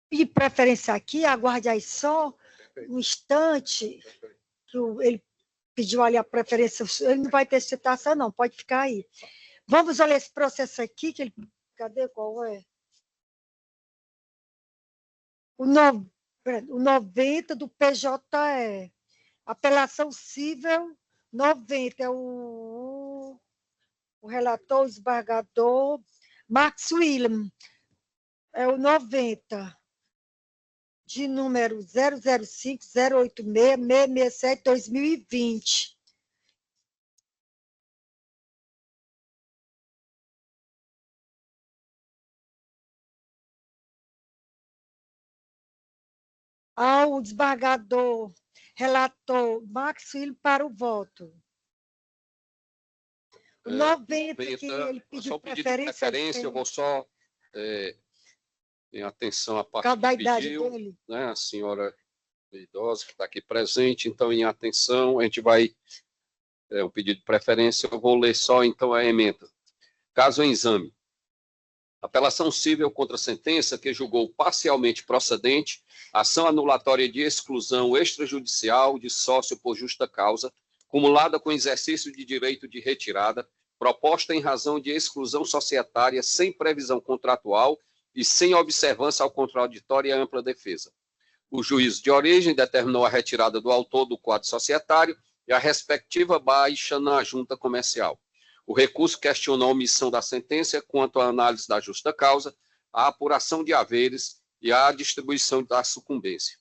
pedir preferência aqui, aguarde aí só um instante, que ele pediu ali a preferência, ele não vai ter citação, não, pode ficar aí. Vamos olhar esse processo aqui, que ele... Cadê? Qual é? O 90 do PJE. Apelação cível 90, é o relator, o desembargador Max William, é o 90, de número 005-086-667-2020. Ao desembargador relator Max William para o voto. 90, que ele pediu só preferência, eu vou só, em atenção à parte da que idade pediu, dele. né, a senhora idosa que está aqui presente, então, em atenção, a gente vai, o pedido de preferência, eu vou ler só, então, a emenda. Caso em exame. Apelação cível contra a sentença que julgou parcialmente procedente ação anulatória de exclusão extrajudicial de sócio por justa causa, cumulada com exercício de direito de retirada, proposta em razão de exclusão societária sem previsão contratual e sem observância ao contraditório e à ampla defesa. O juízo de origem determinou a retirada do autor do quadro societário e a respectiva baixa na junta comercial. O recurso questiona a omissão da sentença quanto à análise da justa causa, a apuração de haveres e a distribuição da sucumbência.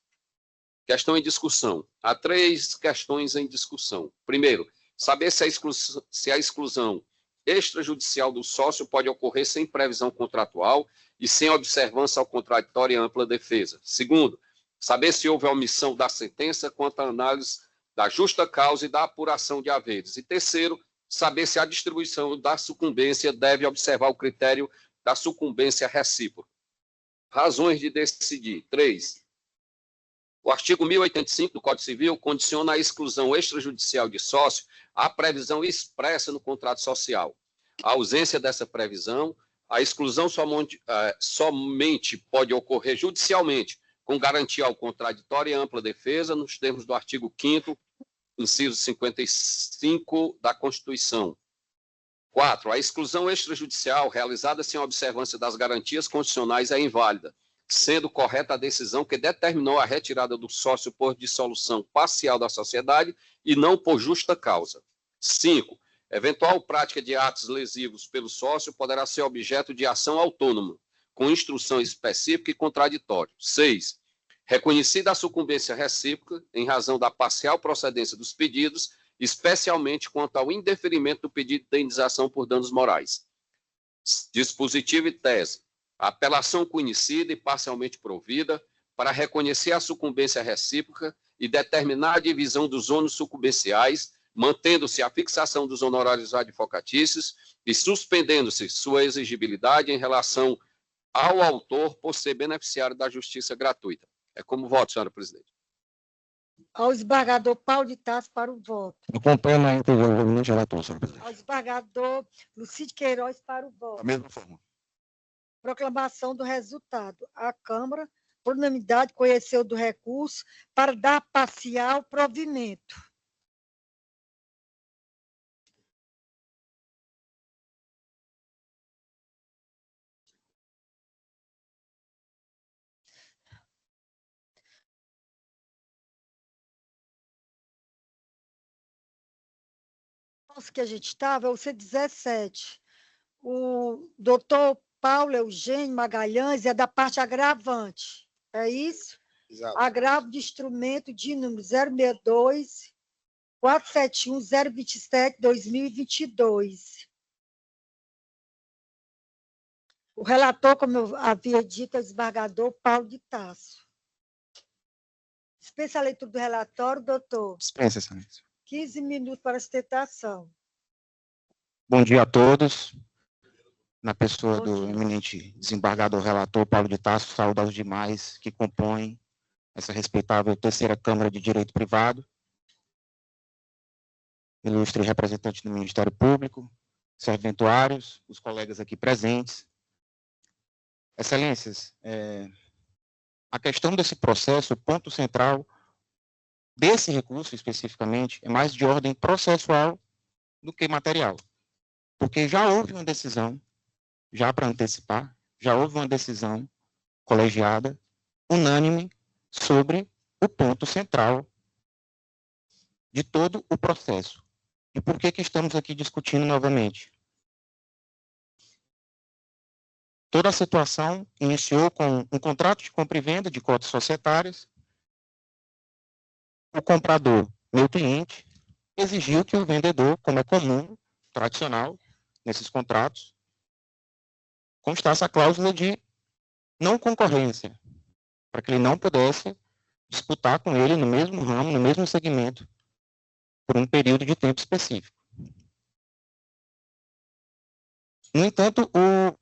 Questão em discussão. Há 3 questões em discussão. Primeiro, saber se a exclusão extrajudicial do sócio pode ocorrer sem previsão contratual e sem observância ao contraditório e ampla defesa. Segundo, saber se houve a omissão da sentença quanto à análise da justa causa e da apuração de haveres. E terceiro, saber se a distribuição da sucumbência deve observar o critério da sucumbência recíproca. Razões de decidir. 3. O artigo 1085 do Código Civil condiciona a exclusão extrajudicial de sócio à previsão expressa no contrato social. A ausência dessa previsão, a exclusão somente pode ocorrer judicialmente, com garantia ao contraditório e ampla defesa, nos termos do artigo 5º, inciso 55 da Constituição. 4. A exclusão extrajudicial realizada sem observância das garantias constitucionais é inválida, sendo correta a decisão que determinou a retirada do sócio por dissolução parcial da sociedade e não por justa causa. 5. Eventual prática de atos lesivos pelo sócio poderá ser objeto de ação autônoma, com instrução específica e contraditória. 6. Reconhecida a sucumbência recíproca, em razão da parcial procedência dos pedidos, especialmente quanto ao indeferimento do pedido de indenização por danos morais. Dispositivo e tese. A apelação conhecida e parcialmente provida para reconhecer a sucumbência recíproca e determinar a divisão dos ônus sucumbenciais, mantendo-se a fixação dos honorários advocatícios e suspendendo-se sua exigibilidade em relação ao autor por ser beneficiário da justiça gratuita. É como voto, senhora presidente. Ao desembargador Paulo de Tarso para o voto. Acompanhamento do volume relator, senhora presidente. Ao desembargador Lucídio Queiroz para o voto. Da mesma forma. Proclamação do resultado. A Câmara, por unanimidade, conheceu do recurso para dar parcial provimento. Que a gente estava é o C17. O doutor Paulo Eugênio Magalhães é da parte agravante. É isso? Exato. Agravo de instrumento de número 062 471 027 2022. O relator, como eu havia dito, é o desembargador Paulo de Tarso. Dispensa a leitura do relatório, doutor. Dispensa, excelência. 15 minutos para a sustentação. Bom dia a todos. Na pessoa do eminente desembargador relator Paulo de Tarso, saúdo aos demais que compõem essa respeitável terceira Câmara de Direito Privado. Ilustre representante do Ministério Público, serventuários, os colegas aqui presentes. Excelências, a questão desse processo, o ponto central desse recurso especificamente, é mais de ordem processual do que material. Porque já houve uma decisão, já para antecipar, já houve uma decisão colegiada, unânime, sobre o ponto central de todo o processo. E por que estamos aqui discutindo novamente? Toda a situação iniciou com um contrato de compra e venda de cotas societárias. O comprador, meu cliente, exigiu que o vendedor, como é comum, tradicional, nesses contratos, constasse a cláusula de não concorrência, para que ele não pudesse disputar com ele no mesmo ramo, no mesmo segmento, por um período de tempo específico. No entanto, o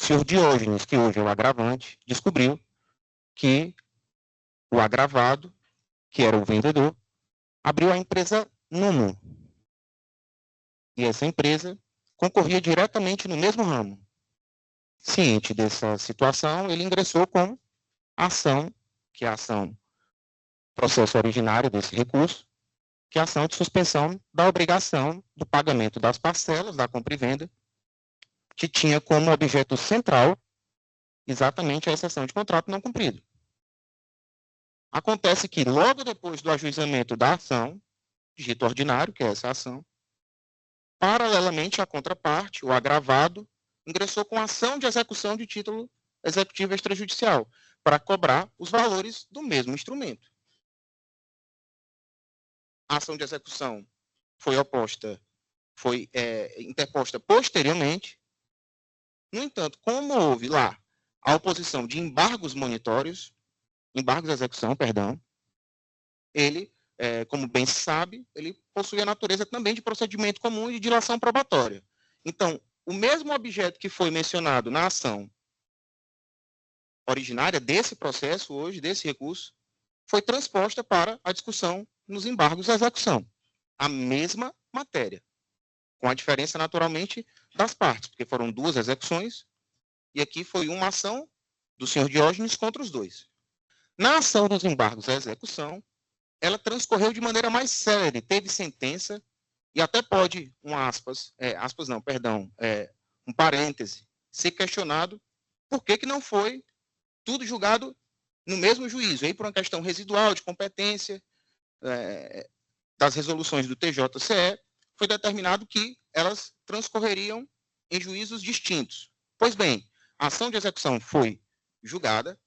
senhor Diógenes, que hoje é o agravante, descobriu que o agravado, que era o vendedor, abriu a empresa Numo. E essa empresa concorria diretamente no mesmo ramo. Ciente dessa situação, ele ingressou com a ação, que é a ação, processo originário desse recurso, que é a ação de suspensão da obrigação do pagamento das parcelas da compra e venda, que tinha como objeto central exatamente a exceção de contrato não cumprido. Acontece que, logo depois do ajuizamento da ação, de rito ordinário, que é essa ação, paralelamente, a contraparte, o agravado, ingressou com ação de execução de título executivo extrajudicial, para cobrar os valores do mesmo instrumento. A ação de execução foi interposta posteriormente. No entanto, como houve lá a oposição de embargos monitórios, embargos de execução, perdão, ele, como bem se sabe, ele possui a natureza também de procedimento comum e de dilação probatória. Então, o mesmo objeto que foi mencionado na ação originária desse processo hoje, desse recurso, foi transposta para a discussão nos embargos de execução. A mesma matéria, com a diferença, naturalmente, das partes, porque foram duas execuções, e aqui foi uma ação do senhor Diógenes contra os dois. Na ação dos embargos à execução, ela transcorreu de maneira mais célere, teve sentença, e até pode, um parêntese, ser questionado por que não foi tudo julgado no mesmo juízo, aí por uma questão residual de competência das resoluções do TJCE, foi determinado que elas transcorreriam em juízos distintos. Pois bem, a ação de execução foi julgada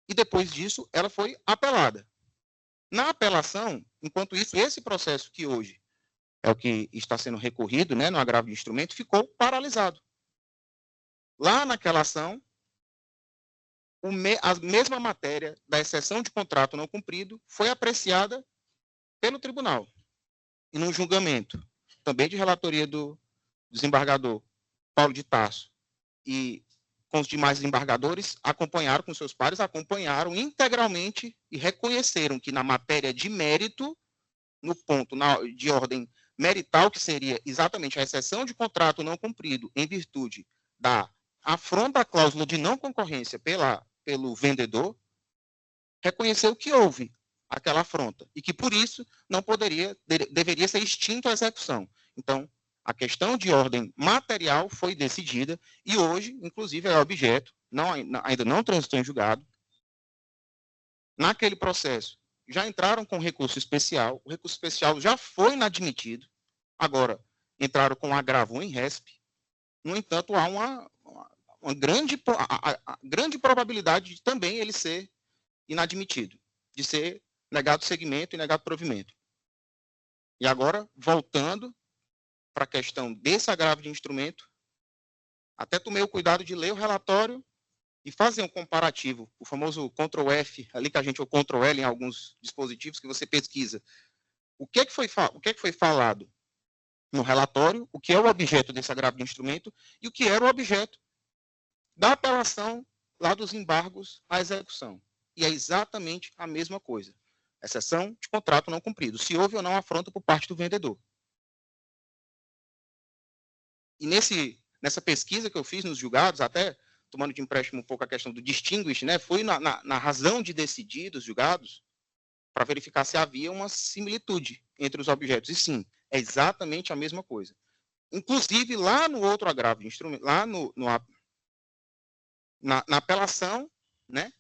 e depois disso ela foi apelada. Na apelação, enquanto isso, esse processo que hoje é o que está sendo recorrido, né, no agravo de instrumento, ficou paralisado. Lá naquela ação, a mesma matéria da exceção de contrato não cumprido foi apreciada pelo tribunal. E num julgamento, também de relatoria do desembargador Paulo de Tarso, e com os demais desembargadores, acompanharam com seus pares, acompanharam integralmente e reconheceram que na matéria de mérito, no ponto de ordem merital, que seria exatamente a exceção de contrato não cumprido em virtude da afronta à cláusula de não concorrência pelo vendedor, reconheceu que houve aquela afronta e que, por isso, deveria ser extinta a execução. Então, a questão de ordem material foi decidida e hoje, inclusive, é objeto, ainda não transitou em julgado. Naquele processo, já entraram com recurso especial, o recurso especial já foi inadmitido, agora entraram com agravo em RESP. No entanto, há uma grande probabilidade de também ele ser inadmitido, de ser negado segmento e negado provimento. E agora, voltando para a questão desse agravo de instrumento, até tomei o cuidado de ler o relatório e fazer um comparativo, o famoso Ctrl+F, ali que a gente, ou Ctrl+L em alguns dispositivos que você pesquisa. O que é que foi falado no relatório, o que é o objeto desse agravo de instrumento e o que era o objeto da apelação lá dos embargos à execução. E é exatamente a mesma coisa. Exceção de contrato não cumprido, se houve ou não afronta por parte do vendedor. E nessa pesquisa que eu fiz nos julgados, até tomando de empréstimo um pouco a questão do distinguish, né, foi na razão de decidir dos julgados para verificar se havia uma similitude entre os objetos. E sim, é exatamente a mesma coisa. Inclusive, lá no outro agravo de instrumento, lá na apelação, né,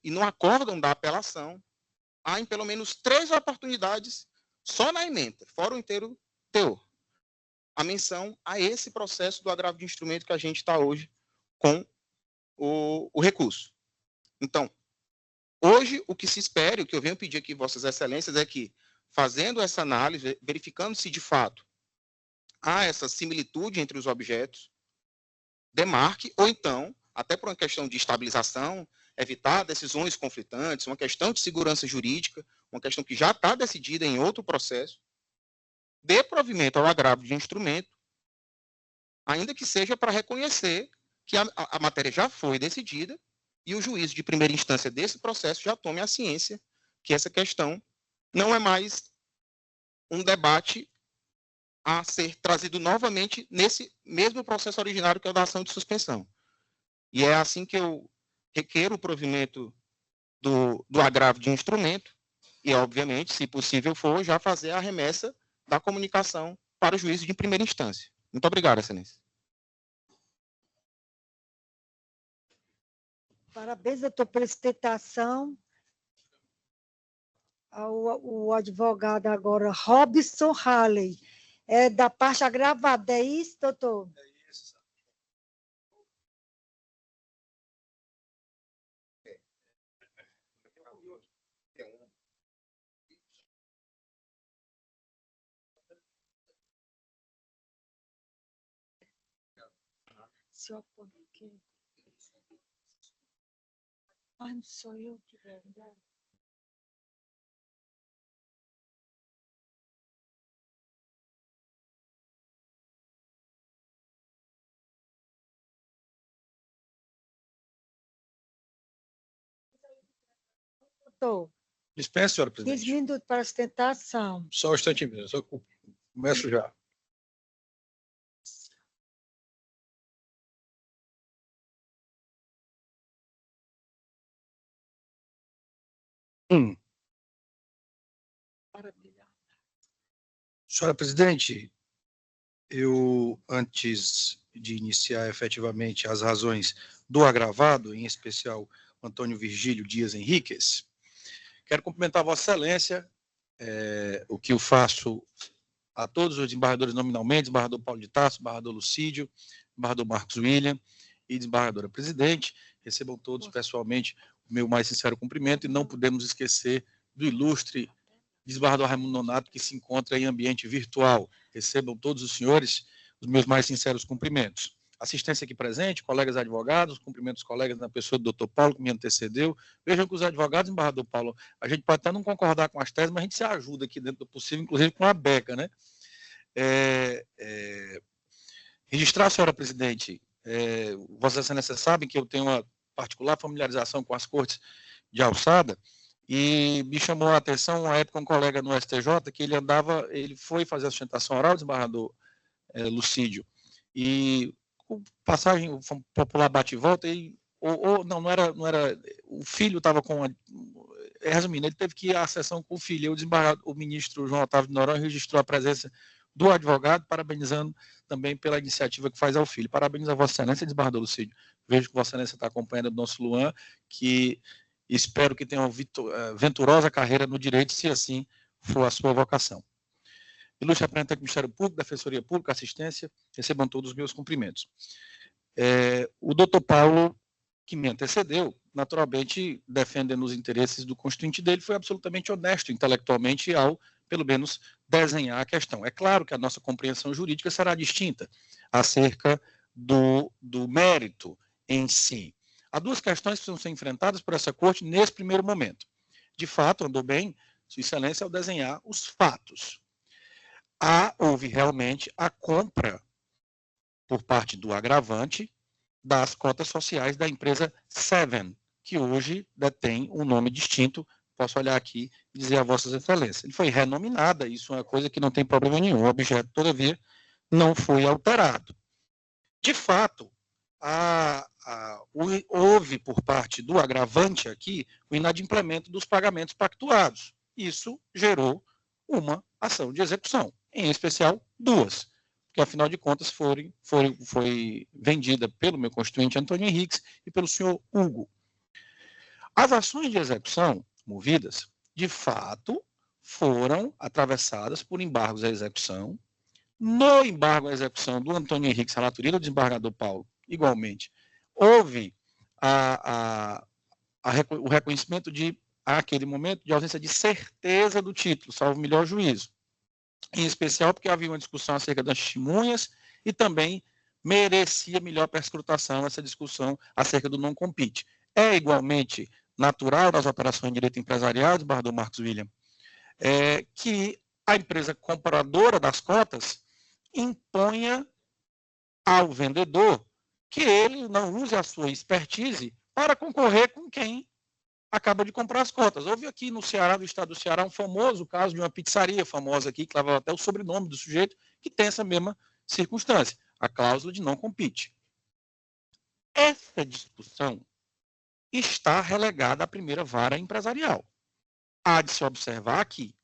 e no acórdão da apelação, há em pelo menos 3 oportunidades, só na ementa, fora o inteiro teor, a menção a esse processo do agravo de instrumento que a gente está hoje com o recurso. Então, hoje, o que se espera, o que eu venho pedir aqui, Vossas Excelências, é que, fazendo essa análise, verificando se de fato há essa similitude entre os objetos, demarque, ou então, até por uma questão de estabilização, evitar decisões conflitantes, uma questão de segurança jurídica, uma questão que já está decidida em outro processo, dê provimento ao agravo de instrumento, ainda que seja para reconhecer que a matéria já foi decidida e o juízo de primeira instância desse processo já tome a ciência que essa questão não é mais um debate a ser trazido novamente nesse mesmo processo originário que é o da ação de suspensão. E é assim que eu requeiro o provimento do agravo de instrumento e, obviamente, se possível for, já fazer a remessa da comunicação para o juízo de primeira instância. Muito obrigado, Excelência. Parabéns, doutor, pela sustentação. O advogado agora, Robson Halley, é da parte agravada, é isso, doutor? É isso. Senhor, por quê? Mas não sou eu de verdade. Doutor, Dispense, senhora 15 presidente. minutos para a sustentação. Só um instantinho mesmo. Só começo já. Maravilha. Senhora presidente, eu, antes de iniciar efetivamente as razões do agravado, em especial Antônio Virgílio Dias Henriques, quero cumprimentar Vossa Excelência, o que eu faço a todos os desembargadores nominalmente, desembargador Paulo de Tarso, desembargador Lucídio, desembargador Marcos William e desembargadora presidente. Recebam todos pessoalmente o meu mais sincero cumprimento e não podemos esquecer do ilustre desembargador Raimundo Nonato, que se encontra em ambiente virtual. Recebam todos os senhores os meus mais sinceros cumprimentos. Assistência aqui presente, colegas advogados, cumprimento os colegas na pessoa do doutor Paulo, que me antecedeu. Vejam que os advogados, embargador Paulo, a gente pode até não concordar com as teses, mas a gente se ajuda aqui dentro do possível, inclusive com a beca, né? Registrar, senhora presidente, Vossas Excelências sabem que eu tenho uma particular familiarização com as cortes de alçada, e me chamou a atenção, uma época, um colega no STJ, que ele foi fazer a sustentação oral, desembargador Lucídio, e com passagem popular bate e volta, não era, o filho estava com resumindo, ele teve que ir à sessão com o filho, o ministro João Otávio de Noronha registrou a presença do advogado, parabenizando também pela iniciativa que faz ao filho. Parabéns a Vossa Excelência, desembargador Lucídio. Vejo que Vossa Excelência está acompanhando o nosso Luan, que espero que tenha uma venturosa carreira no direito, se assim for a sua vocação. Ilustre representante do Ministério Público, Defensoria Pública, Assistência, recebam todos os meus cumprimentos. O doutor Paulo, que me antecedeu, naturalmente, defendendo os interesses do constituinte dele, foi absolutamente honesto intelectualmente ao, pelo menos, desenhar a questão. É claro que a nossa compreensão jurídica será distinta acerca do mérito em si. Há duas questões que precisam ser enfrentadas por essa corte nesse primeiro momento. De fato, andou bem, Sua Excelência, ao desenhar os fatos. Houve realmente a compra, por parte do agravante, das cotas sociais da empresa Seven, que hoje detém um nome distinto. Posso olhar aqui e dizer a Vossas Excelências. Ele foi renominada, isso é uma coisa que não tem problema nenhum. O objeto, todavia, não foi alterado. De fato, houve, por parte do agravante aqui, o inadimplemento dos pagamentos pactuados. Isso gerou uma ação de execução, em especial duas, que, afinal de contas, foi vendida pelo meu constituinte Antônio Henriques e pelo senhor Hugo. As ações de execução movidas, de fato, foram atravessadas por embargos à execução. No embargo à execução do Antônio Henriques, relatoria do desembargador Paulo, igualmente, houve o reconhecimento de, àquele momento, de ausência de certeza do título, salvo melhor juízo. Em especial porque havia uma discussão acerca das testemunhas e também merecia melhor perscrutação essa discussão acerca do não compete. É igualmente natural das operações de direito empresarial, desembargador Marcos William, que a empresa compradora das cotas imponha ao vendedor que ele não use a sua expertise para concorrer com quem acaba de comprar as cotas. Houve aqui no Ceará, do estado do Ceará, um famoso caso de uma pizzaria famosa aqui, que leva até o sobrenome do sujeito, que tem essa mesma circunstância, a cláusula de não compete. Essa discussão está relegada à primeira vara empresarial. Há de se observar que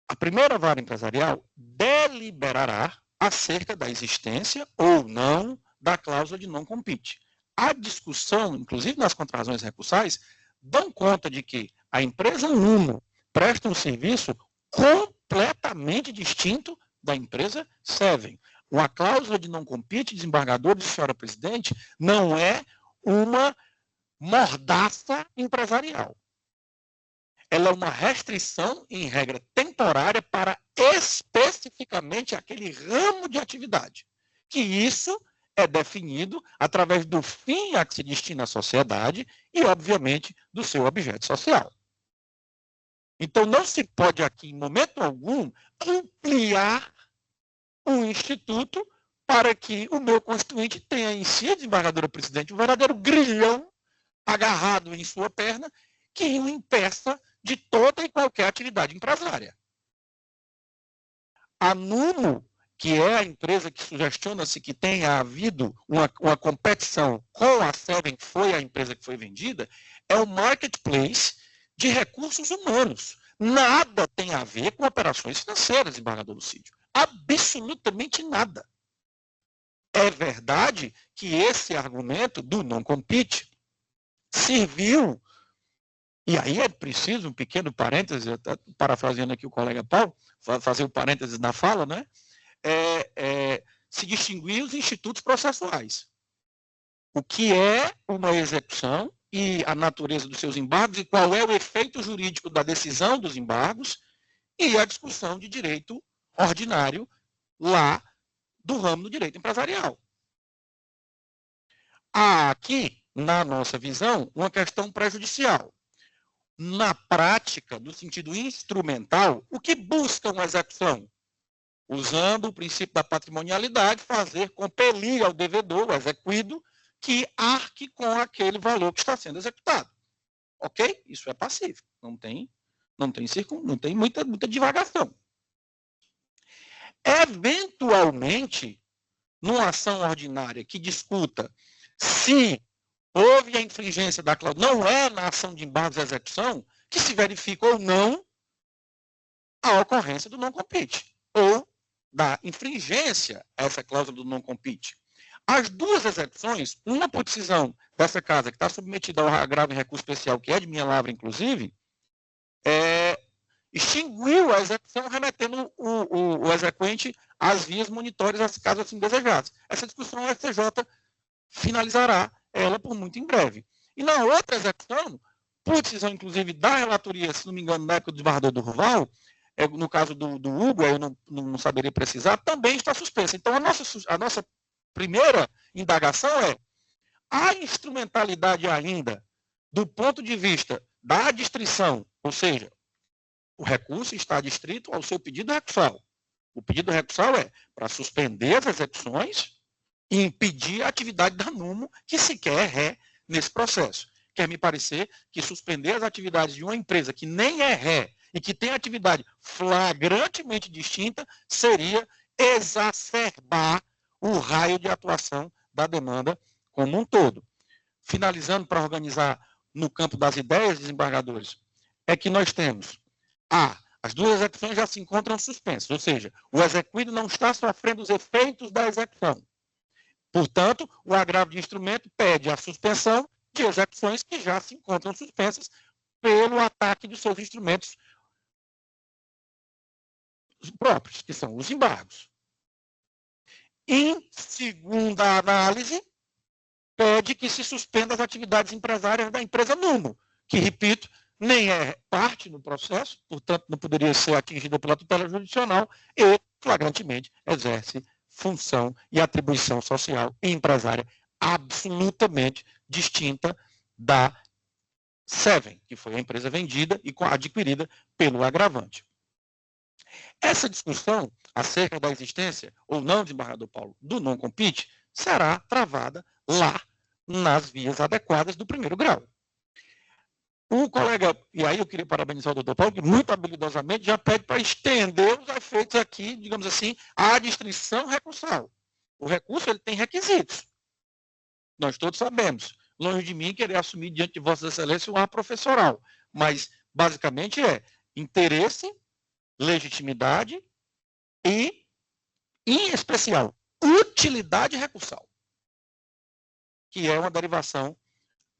a primeira vara empresarial deliberará acerca da existência ou não da cláusula de não compete. A discussão, inclusive nas contrarrazões recursais, dão conta de que a empresa Uno presta um serviço completamente distinto da empresa Seven. Uma cláusula de não compete, desembargador de senhora presidente, não é uma mordaça empresarial. Ela é uma restrição, em regra temporária, para especificamente aquele ramo de atividade. Que isso é definido através do fim a que se destina a sociedade e, obviamente, do seu objeto social. Então, não se pode aqui, em momento algum, ampliar um instituto para que o meu constituinte tenha em si, desembargadora presidente, um verdadeiro grilhão agarrado em sua perna que o impeça de toda e qualquer atividade empresária. A Nuno, que é a empresa que sugestiona-se que tenha havido uma competição com a Seven, que foi a empresa que foi vendida, é um marketplace de recursos humanos. Nada tem a ver com operações financeiras, desembargador Lucídio. Absolutamente nada. É verdade que esse argumento do não compete serviu, e aí é preciso um pequeno parêntese, parafraseando aqui o colega Paulo, fazer o parêntese na fala, né? Se distinguir os institutos processuais. O que é uma execução e a natureza dos seus embargos e qual é o efeito jurídico da decisão dos embargos e a discussão de direito ordinário lá do ramo do direito empresarial. Há aqui, na nossa visão, uma questão prejudicial. Na prática, no sentido instrumental, o que busca uma execução? Usando o princípio da patrimonialidade, compelir ao devedor, o exequido, que arque com aquele valor que está sendo executado. Ok? Isso é pacífico. Não tem muita divagação. Eventualmente, numa ação ordinária que discuta se houve a infringência da cláusula, não é na ação de embargos e execução que se verifica ou não a ocorrência do não compete, ou da infringência a essa cláusula do não compete. As duas execuções, uma por decisão dessa casa, que está submetida ao agravo em recurso especial, que é de minha lavra, inclusive, extinguiu a execução, remetendo o exequente às vias monitórias, caso assim desejadas. Essa discussão o STJ finalizará ela por muito em breve. E na outra execução, por decisão, inclusive, da relatoria, se não me engano, na época do desembargador Durval, no caso do Hugo, eu não saberia precisar, também está suspensa. Então, a nossa primeira indagação é a instrumentalidade ainda, do ponto de vista da distrição, ou seja, o recurso está distrito ao seu pedido recursal. O pedido recursal é para suspender as execuções e impedir a atividade da NUMO, que sequer é ré nesse processo. Quer me parecer que suspender as atividades de uma empresa que nem é ré e que tem atividade flagrantemente distinta seria exacerbar o raio de atuação da demanda como um todo. Finalizando, para organizar no campo das ideias, desembargadores, é que nós temos as duas execuções já se encontram suspensas, ou seja, o exequído não está sofrendo os efeitos da execução. Portanto, o agravo de instrumento pede a suspensão de execuções que já se encontram suspensas pelo ataque dos seus instrumentos próprios, que são os embargos. Em segunda análise, pede que se suspenda as atividades empresárias da empresa Nuno, que, repito, nem é parte no processo, portanto, não poderia ser atingida pela tutela jurisdicional e, flagrantemente, exerce função e atribuição social e empresária absolutamente distinta da Seven, que foi a empresa vendida e adquirida pelo agravante. Essa discussão acerca da existência ou não, desembargador Paulo, do non-compete será travada lá nas vias adequadas do primeiro grau. O colega, e aí eu queria parabenizar o doutor Paulo, que muito habilidosamente já pede para estender os efeitos aqui, digamos assim, à distrição recursal. O recurso ele tem requisitos. Nós todos sabemos. Longe de mim querer assumir diante de Vossa Excelência o ar professoral. Mas, basicamente, é interesse, legitimidade e, em especial, utilidade recursal, que é uma derivação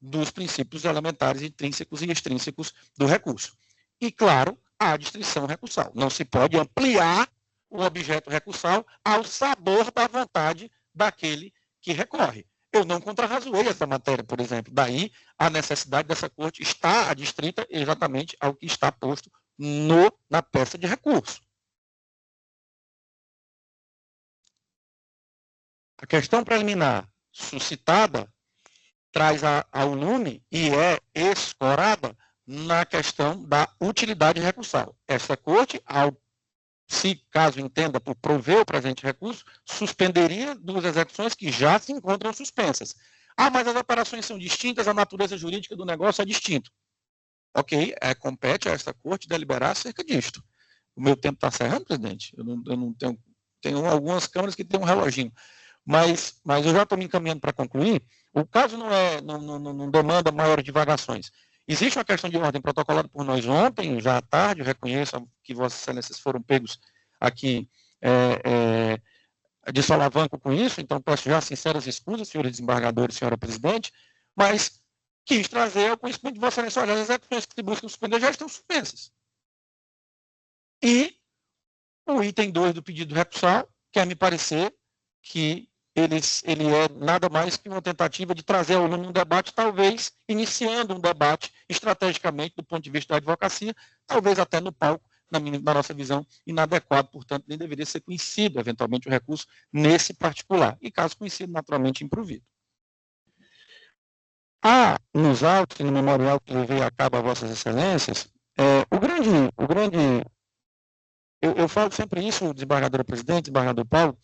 dos princípios elementares intrínsecos e extrínsecos do recurso. E, claro, a distrição recursal. Não se pode ampliar o objeto recursal ao sabor da vontade daquele que recorre. Eu não contrarrazoei essa matéria, por exemplo. Daí a necessidade dessa corte estar adstrita exatamente ao que está posto na peça de recurso. A questão preliminar suscitada traz ao lume e é escorada na questão da utilidade recursal. Essa corte, se caso entenda por prover o presente recurso, suspenderia duas execuções que já se encontram suspensas. Mas as operações são distintas, a natureza jurídica do negócio é distinta. Ok, compete a esta corte deliberar acerca disto. O meu tempo está encerrando, presidente? Eu não tenho algumas câmeras que têm um reloginho. Mas eu já estou me encaminhando para concluir. O caso não demanda maiores divagações. Existe uma questão de ordem protocolada por nós ontem, já à tarde, eu reconheço que Vossas Excelências foram pegos aqui de solavanco com isso, então peço já sinceras escusas, senhores desembargadores, senhora presidente, mas quis trazer ao conhecimento de Vossa Excelência, olha, as execuções que se buscam suspender já estão suspensas. E o item 2 do pedido recursal, quer me parecer que ele é nada mais que uma tentativa de trazer ao lume um debate, talvez iniciando um debate estrategicamente do ponto de vista da advocacia, talvez até no palco, na nossa visão, inadequado, portanto, nem deveria ser conhecido, eventualmente, o recurso nesse particular. E, caso conhecido, naturalmente, improvido. Nos autos e no memorial que levei a cabo a Vossas Excelências, eu falo sempre isso, desembargadora presidente, desembargador Paulo,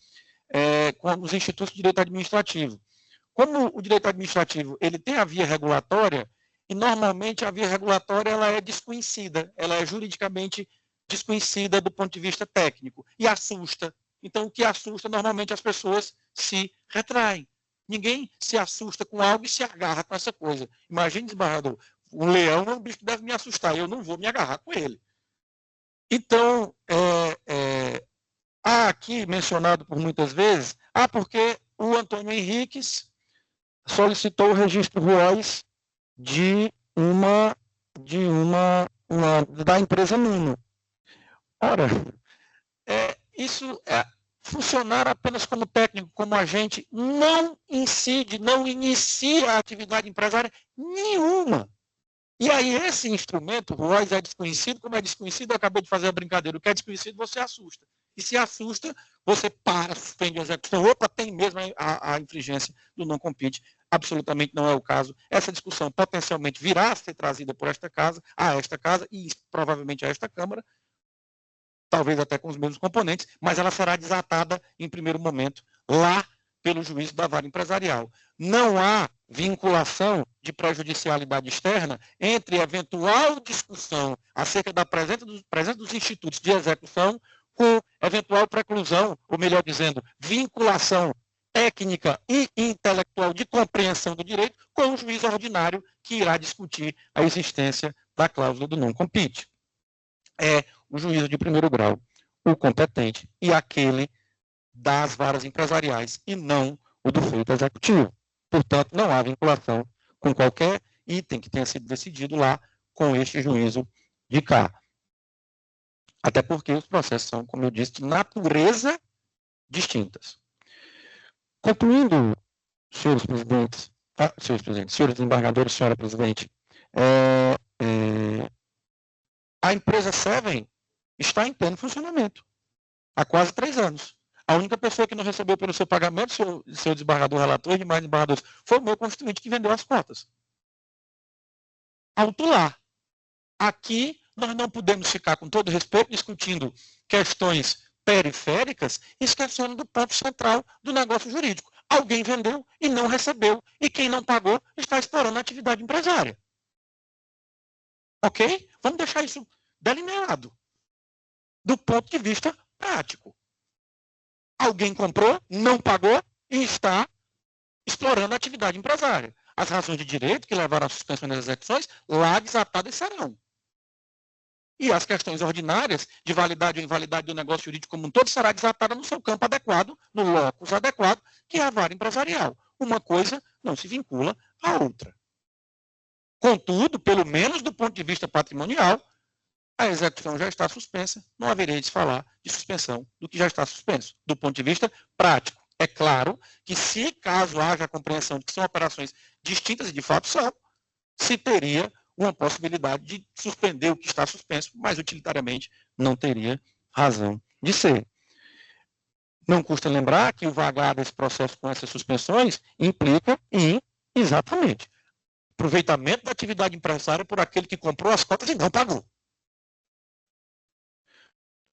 com os institutos de direito administrativo. Como o direito administrativo ele tem a via regulatória, e normalmente a via regulatória ela é desconhecida, ela é juridicamente desconhecida do ponto de vista técnico, e assusta. Então, o que assusta, normalmente as pessoas se retraem. Ninguém se assusta com algo e se agarra com essa coisa. Imagine, desembargador, um leão é um bicho que deve me assustar, eu não vou me agarrar com ele. Então, há aqui mencionado por muitas vezes, porque o Antônio Henriques solicitou o registro ROIS da empresa Nuno. Ora, isso funcionar apenas como técnico, como agente, não incide, não inicia a atividade empresária nenhuma. E aí esse instrumento, o ROIS, é desconhecido, como é desconhecido, eu acabei de fazer a brincadeira, o que é desconhecido você assusta. E se assusta, você suspende a execução. Opa, tem mesmo a infringência do non-compete. Absolutamente não é o caso. Essa discussão potencialmente virá a ser trazida por esta casa, e provavelmente a esta Câmara, talvez até com os mesmos componentes, mas ela será desatada em primeiro momento lá pelo juízo da vara empresarial. Não há vinculação de prejudicialidade externa entre eventual discussão acerca da presença dos institutos de execução com eventual preclusão, ou melhor dizendo, vinculação técnica e intelectual de compreensão do direito com o juiz ordinário que irá discutir a existência da cláusula do não compete. É o juízo de primeiro grau, o competente, e aquele das varas empresariais, e não o do feito executivo. Portanto, não há vinculação com qualquer item que tenha sido decidido lá com este juízo de cá. Até porque os processos são, como eu disse, de natureza distintas. Concluindo, senhores presidentes, senhores desembargadores, senhora presidente, a empresa Seven está em pleno funcionamento há quase 3 anos. A única pessoa que não recebeu pelo seu pagamento, seu desembargador relator e demais desembargadores, foi o meu constituinte que vendeu as cotas. Alto lá. Aqui, nós não podemos ficar, com todo respeito, discutindo questões periféricas, esquecendo do ponto central do negócio jurídico. Alguém vendeu e não recebeu, e quem não pagou está explorando a atividade empresária. Ok? Vamos deixar isso delineado, do ponto de vista prático. Alguém comprou, não pagou e está explorando a atividade empresária. As razões de direito que levaram à suspensão das execuções, lá desatadas serão. E as questões ordinárias de validade ou invalidade do negócio jurídico como um todo será desatada no seu campo adequado, no locus adequado, que é a vara empresarial. Uma coisa não se vincula à outra. Contudo, pelo menos do ponto de vista patrimonial, a execução já está suspensa, não haverei de falar de suspensão do que já está suspenso. Do ponto de vista prático, é claro que se caso haja a compreensão de que são operações distintas e de fato são, se teria uma possibilidade de suspender o que está suspenso, mas utilitariamente não teria razão de ser. Não custa lembrar que o vagar desse processo com essas suspensões implica em, exatamente, aproveitamento da atividade empresária por aquele que comprou as cotas e não pagou.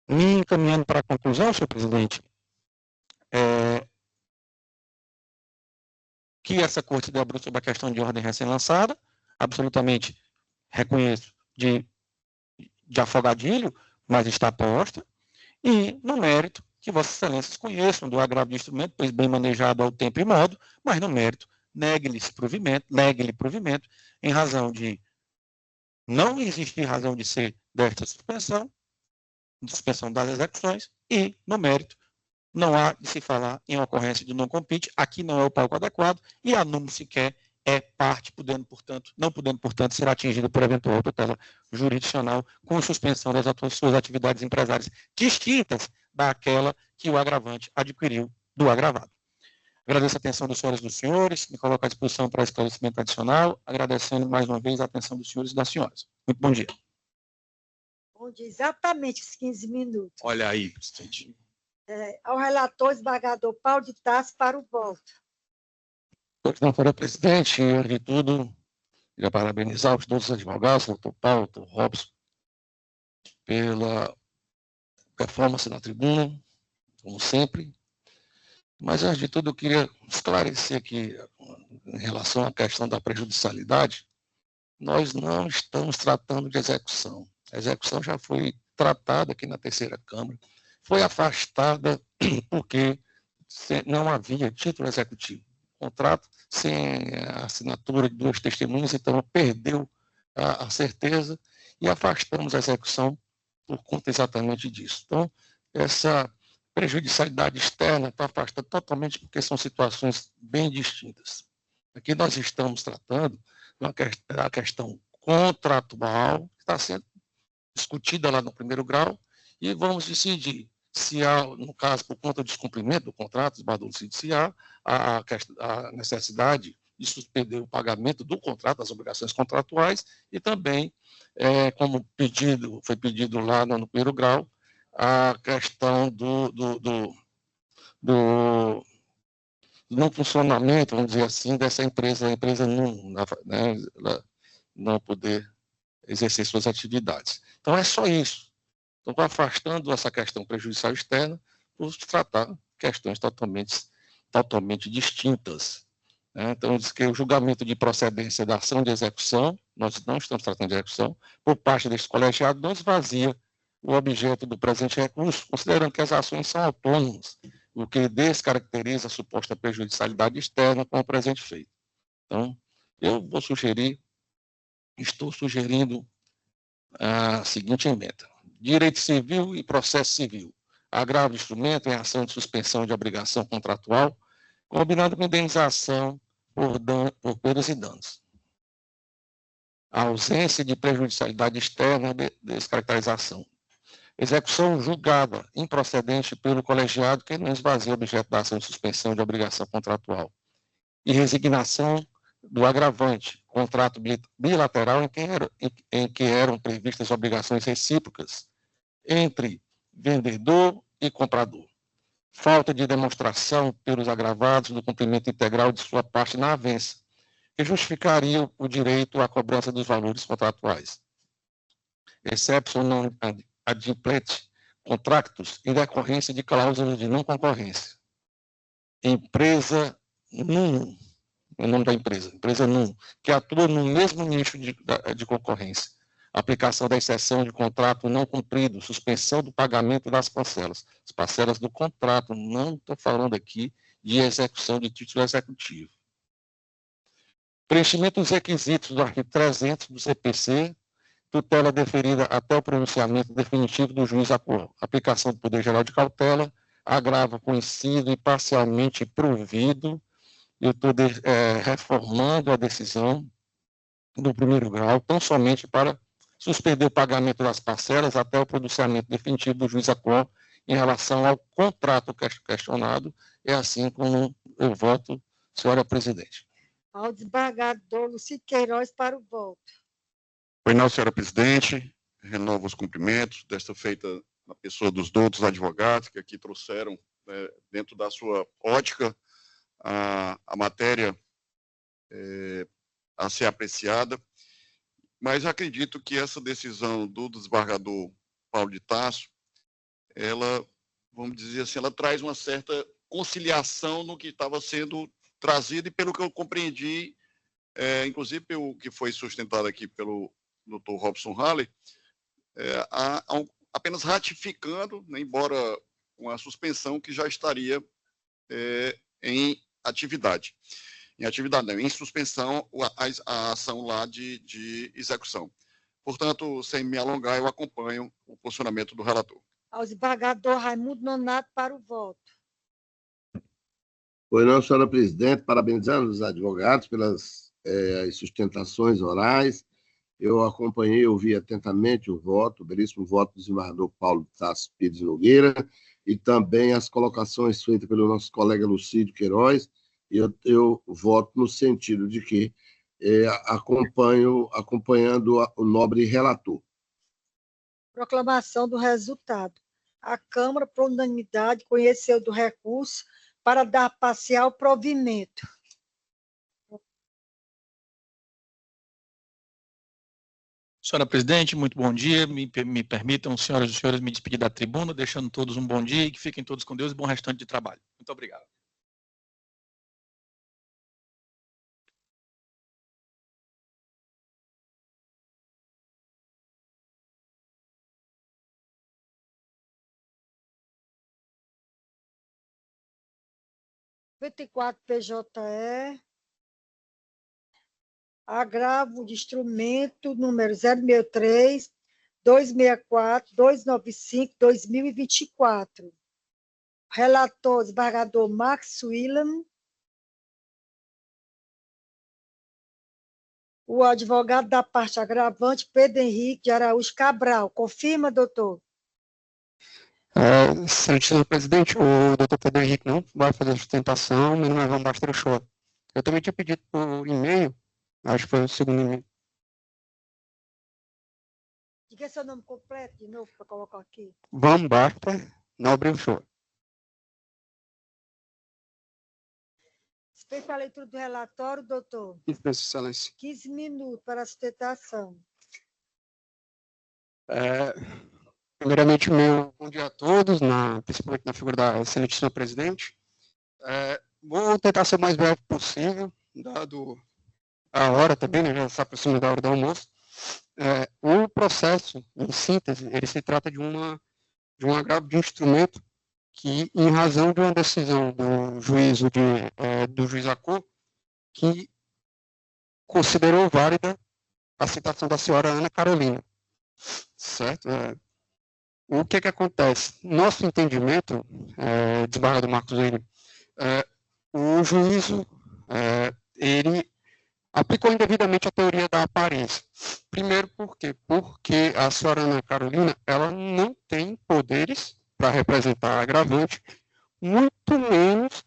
Me encaminhando para a conclusão, senhor presidente, que essa corte se debruça sobre a questão de ordem recém-lançada, absolutamente reconheço de afogadilho, mas está posta, e no mérito que vossas excelências conheçam do agravo do instrumento, pois bem manejado ao tempo e modo, mas no mérito negue-lhe provimento, em razão de não existir razão de ser desta suspensão das execuções, e, no mérito, não há de se falar em ocorrência de não compete, aqui não é o palco adequado, e a NUM sequer é parte, não podendo, portanto, ser atingida por eventual tutela jurisdicional com suspensão das suas atividades empresárias distintas daquela que o agravante adquiriu do agravado. Agradeço a atenção dos senhores e dos senhores, me coloco à disposição para esclarecimento adicional, agradecendo mais uma vez a atenção dos senhores e das senhoras. Muito bom dia. Bom dia, exatamente os 15 minutos. Olha aí, presidente. Ao relator, desembargador Paulo de Tarso, para o voto. Não, senhora presidente, antes de tudo, queria parabenizar os todos os advogados, doutor Paulo, doutor Robson, pela performance na tribuna, como sempre. Mas, antes de tudo, eu queria esclarecer aqui, em relação à questão da prejudicialidade, nós não estamos tratando de execução. A execução já foi tratada aqui na terceira Câmara, foi afastada porque não havia título executivo. Contrato sem a assinatura de 2 testemunhas, então perdeu a certeza e afastamos a execução por conta exatamente disso. Então, essa prejudicialidade externa está afastada totalmente porque são situações bem distintas. Aqui nós estamos tratando da questão contratual, que está sendo discutida lá no primeiro grau, e vamos decidir se há, no caso, por conta do descumprimento do contrato, se há a necessidade de suspender o pagamento do contrato, das obrigações contratuais, e também, como foi pedido lá no primeiro grau, a questão do não funcionamento, vamos dizer assim, dessa empresa, a empresa não poder exercer suas atividades. Então, é só isso. Então, afastando essa questão prejudicial externa, por tratar questões totalmente distintas. Então, diz que o julgamento de procedência da ação de execução, nós não estamos tratando de execução, por parte deste colegiado, não esvazia o objeto do presente recurso, considerando que as ações são autônomas, o que descaracteriza a suposta prejudicialidade externa com o presente feito. Então, eu vou sugerir, estou sugerindo a seguinte emenda. Direito civil e processo civil. Agravo instrumento em ação de suspensão de obrigação contratual, combinado com indenização por perdas e danos. A ausência de prejudicialidade externa de descaracterização. Execução julgada improcedente pelo colegiado que não esvazia o objeto da ação de suspensão de obrigação contratual. E resignação do agravante, contrato bilateral em que eram previstas obrigações recíprocas entre vendedor e comprador. Falta de demonstração pelos agravados do cumprimento integral de sua parte na avença, que justificaria o direito à cobrança dos valores contratuais. Exception non adimplete contractus em decorrência de cláusulas de não concorrência. Empresa NUM, o nome da empresa NUM, que atua no mesmo nicho de concorrência. Aplicação da exceção de contrato não cumprido, suspensão do pagamento das parcelas. As parcelas do contrato, não estou falando aqui de execução de título executivo. Preenchimento dos requisitos do artigo 300 do CPC, tutela deferida até o pronunciamento definitivo do juiz acordo. Aplicação do poder geral de cautela, agravo conhecido e parcialmente provido. Eu estou reformando a decisão do primeiro grau, tão somente para suspender o pagamento das parcelas até o pronunciamento definitivo do juiz acordo em relação ao contrato questionado. É assim como eu voto, senhora presidente. Ao desembargador Lucido Queiroz para o voto. Pois não, senhora presidente, renovo os cumprimentos desta feita na pessoa dos outros advogados que aqui trouxeram, dentro da sua ótica, a matéria a ser apreciada, mas acredito que essa decisão do desembargador Paulo de Tarso, ela, vamos dizer assim, ela traz uma certa conciliação no que estava sendo trazido, e pelo que eu compreendi, inclusive o que foi sustentado aqui pelo Dr. Robson Halley, apenas ratificando, né, embora uma suspensão que já estaria em atividade. Em suspensão a ação lá de execução. Portanto, sem me alongar, eu acompanho o posicionamento do relator. Ao desembargador Raimundo Nonato para o voto. Pois não, senhora presidente, parabenizando os advogados pelas sustentações orais. Eu acompanhei, ouvi atentamente o belíssimo voto do desembargador Paulo de Tarso Pires Nogueira, e também as colocações feitas pelo nosso colega Lucídio Queiroz. Eu voto no sentido de que acompanhando o nobre relator. Proclamação do resultado. A Câmara, por unanimidade, conheceu do recurso para dar parcial provimento. Senhora presidente, muito bom dia. Me permitam, senhoras e senhores, me despedir da tribuna, deixando todos um bom dia e que fiquem todos com Deus e bom restante de trabalho. Muito obrigado. PJE, agravo de instrumento número 063, 264, 295, 2024. Relator, desembargador Max William. O advogado da parte agravante, Pedro Henrique de Araújo Cabral. Confirma, doutor? Senhor presidente, o doutor Pedro Henrique não vai fazer a sustentação, mas nós vamos baixar o show. Eu também tinha pedido por e-mail, acho que foi o segundo e-mail. Diga seu nome completo de novo para colocar aqui. Vamos Basta, Nobre o show. Feita a leitura do relatório, doutor. Excelência. 15 minutos para a sustentação. Primeiramente, meu bom dia a todos, principalmente na figura da excelentíssima presidente. Vou tentar ser o mais breve possível, dado a hora também, né, já está aproximando da hora do almoço. O processo, em síntese, ele se trata de um agravo de instrumento que, em razão de uma decisão do juiz Acor, que considerou válida a citação da senhora Ana Carolina, certo? O que acontece? Nosso entendimento, desembargador Marcos William, o juízo, ele aplicou indevidamente a teoria da aparência. Primeiro, por quê? Porque a senhora Ana Carolina, ela não tem poderes para representar a agravante, muito menos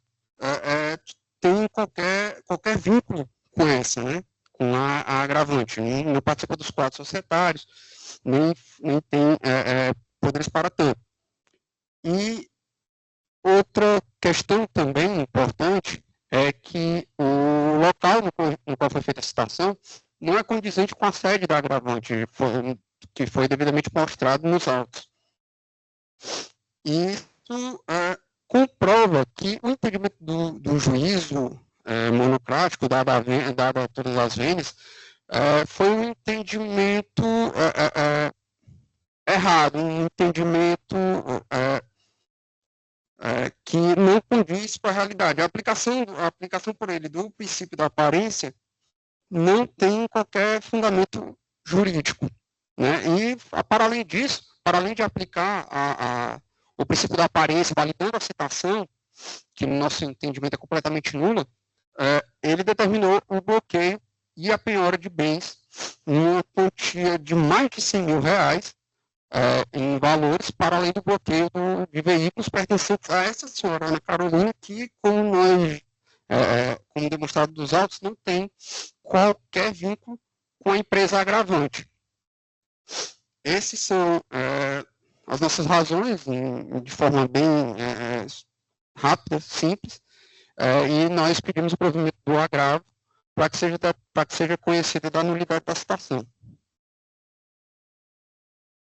tem qualquer vínculo com essa, né? Com a agravante. Não participa dos quadros societários, nem tem poderes para tanto. E outra questão também importante é que o local no qual foi feita a citação não é condizente com a sede da agravante, que foi devidamente mostrado nos autos. E isso comprova que o entendimento do juízo monocrático, dada todas as vênias, foi um entendimento errado, um entendimento que não condiz com a realidade. A aplicação por ele do princípio da aparência não tem qualquer fundamento jurídico, né? E, para além disso, para além de aplicar o princípio da aparência, validando a citação, que no nosso entendimento é completamente nula, ele determinou o bloqueio e a penhora de bens em uma quantia de mais de R$100.000, em valores, para além do bloqueio de veículos pertencentes a essa senhora Ana Carolina, que, como demonstrado dos autos, não tem qualquer vínculo com a empresa agravante. Essas são as nossas razões, de forma bem rápida, simples, e nós pedimos o provimento do agravo para que seja conhecida da nulidade da citação.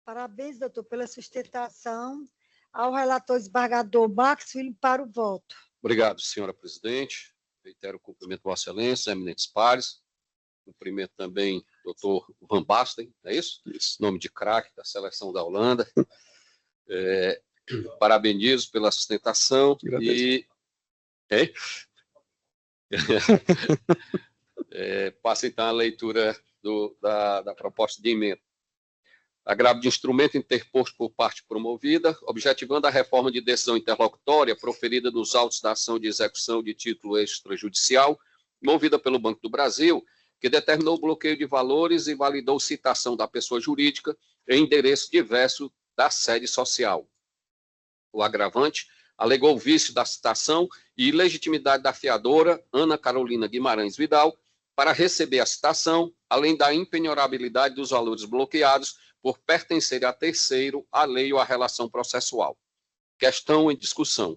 Parabéns, doutor, pela sustentação. Ao relator desembargador Marcos William para o voto. Obrigado, senhora presidente. Reitero o cumprimento, Vossa Excelência, eminentes pares. Cumprimento também o doutor Van Basten, é isso? Isso. Nome de craque da seleção da Holanda. Parabenizo pela sustentação. E passo então a leitura da proposta de emenda. Agravo de instrumento interposto por parte promovida, objetivando a reforma de decisão interlocutória proferida nos autos da ação de execução de título extrajudicial, movida pelo Banco do Brasil, que determinou o bloqueio de valores e validou citação da pessoa jurídica em endereço diverso da sede social. O agravante alegou o vício da citação e ilegitimidade da fiadora Ana Carolina Guimarães Vidal para receber a citação, além da impenhorabilidade dos valores bloqueados por pertencer a terceiro à lei ou à relação processual. Questão em discussão.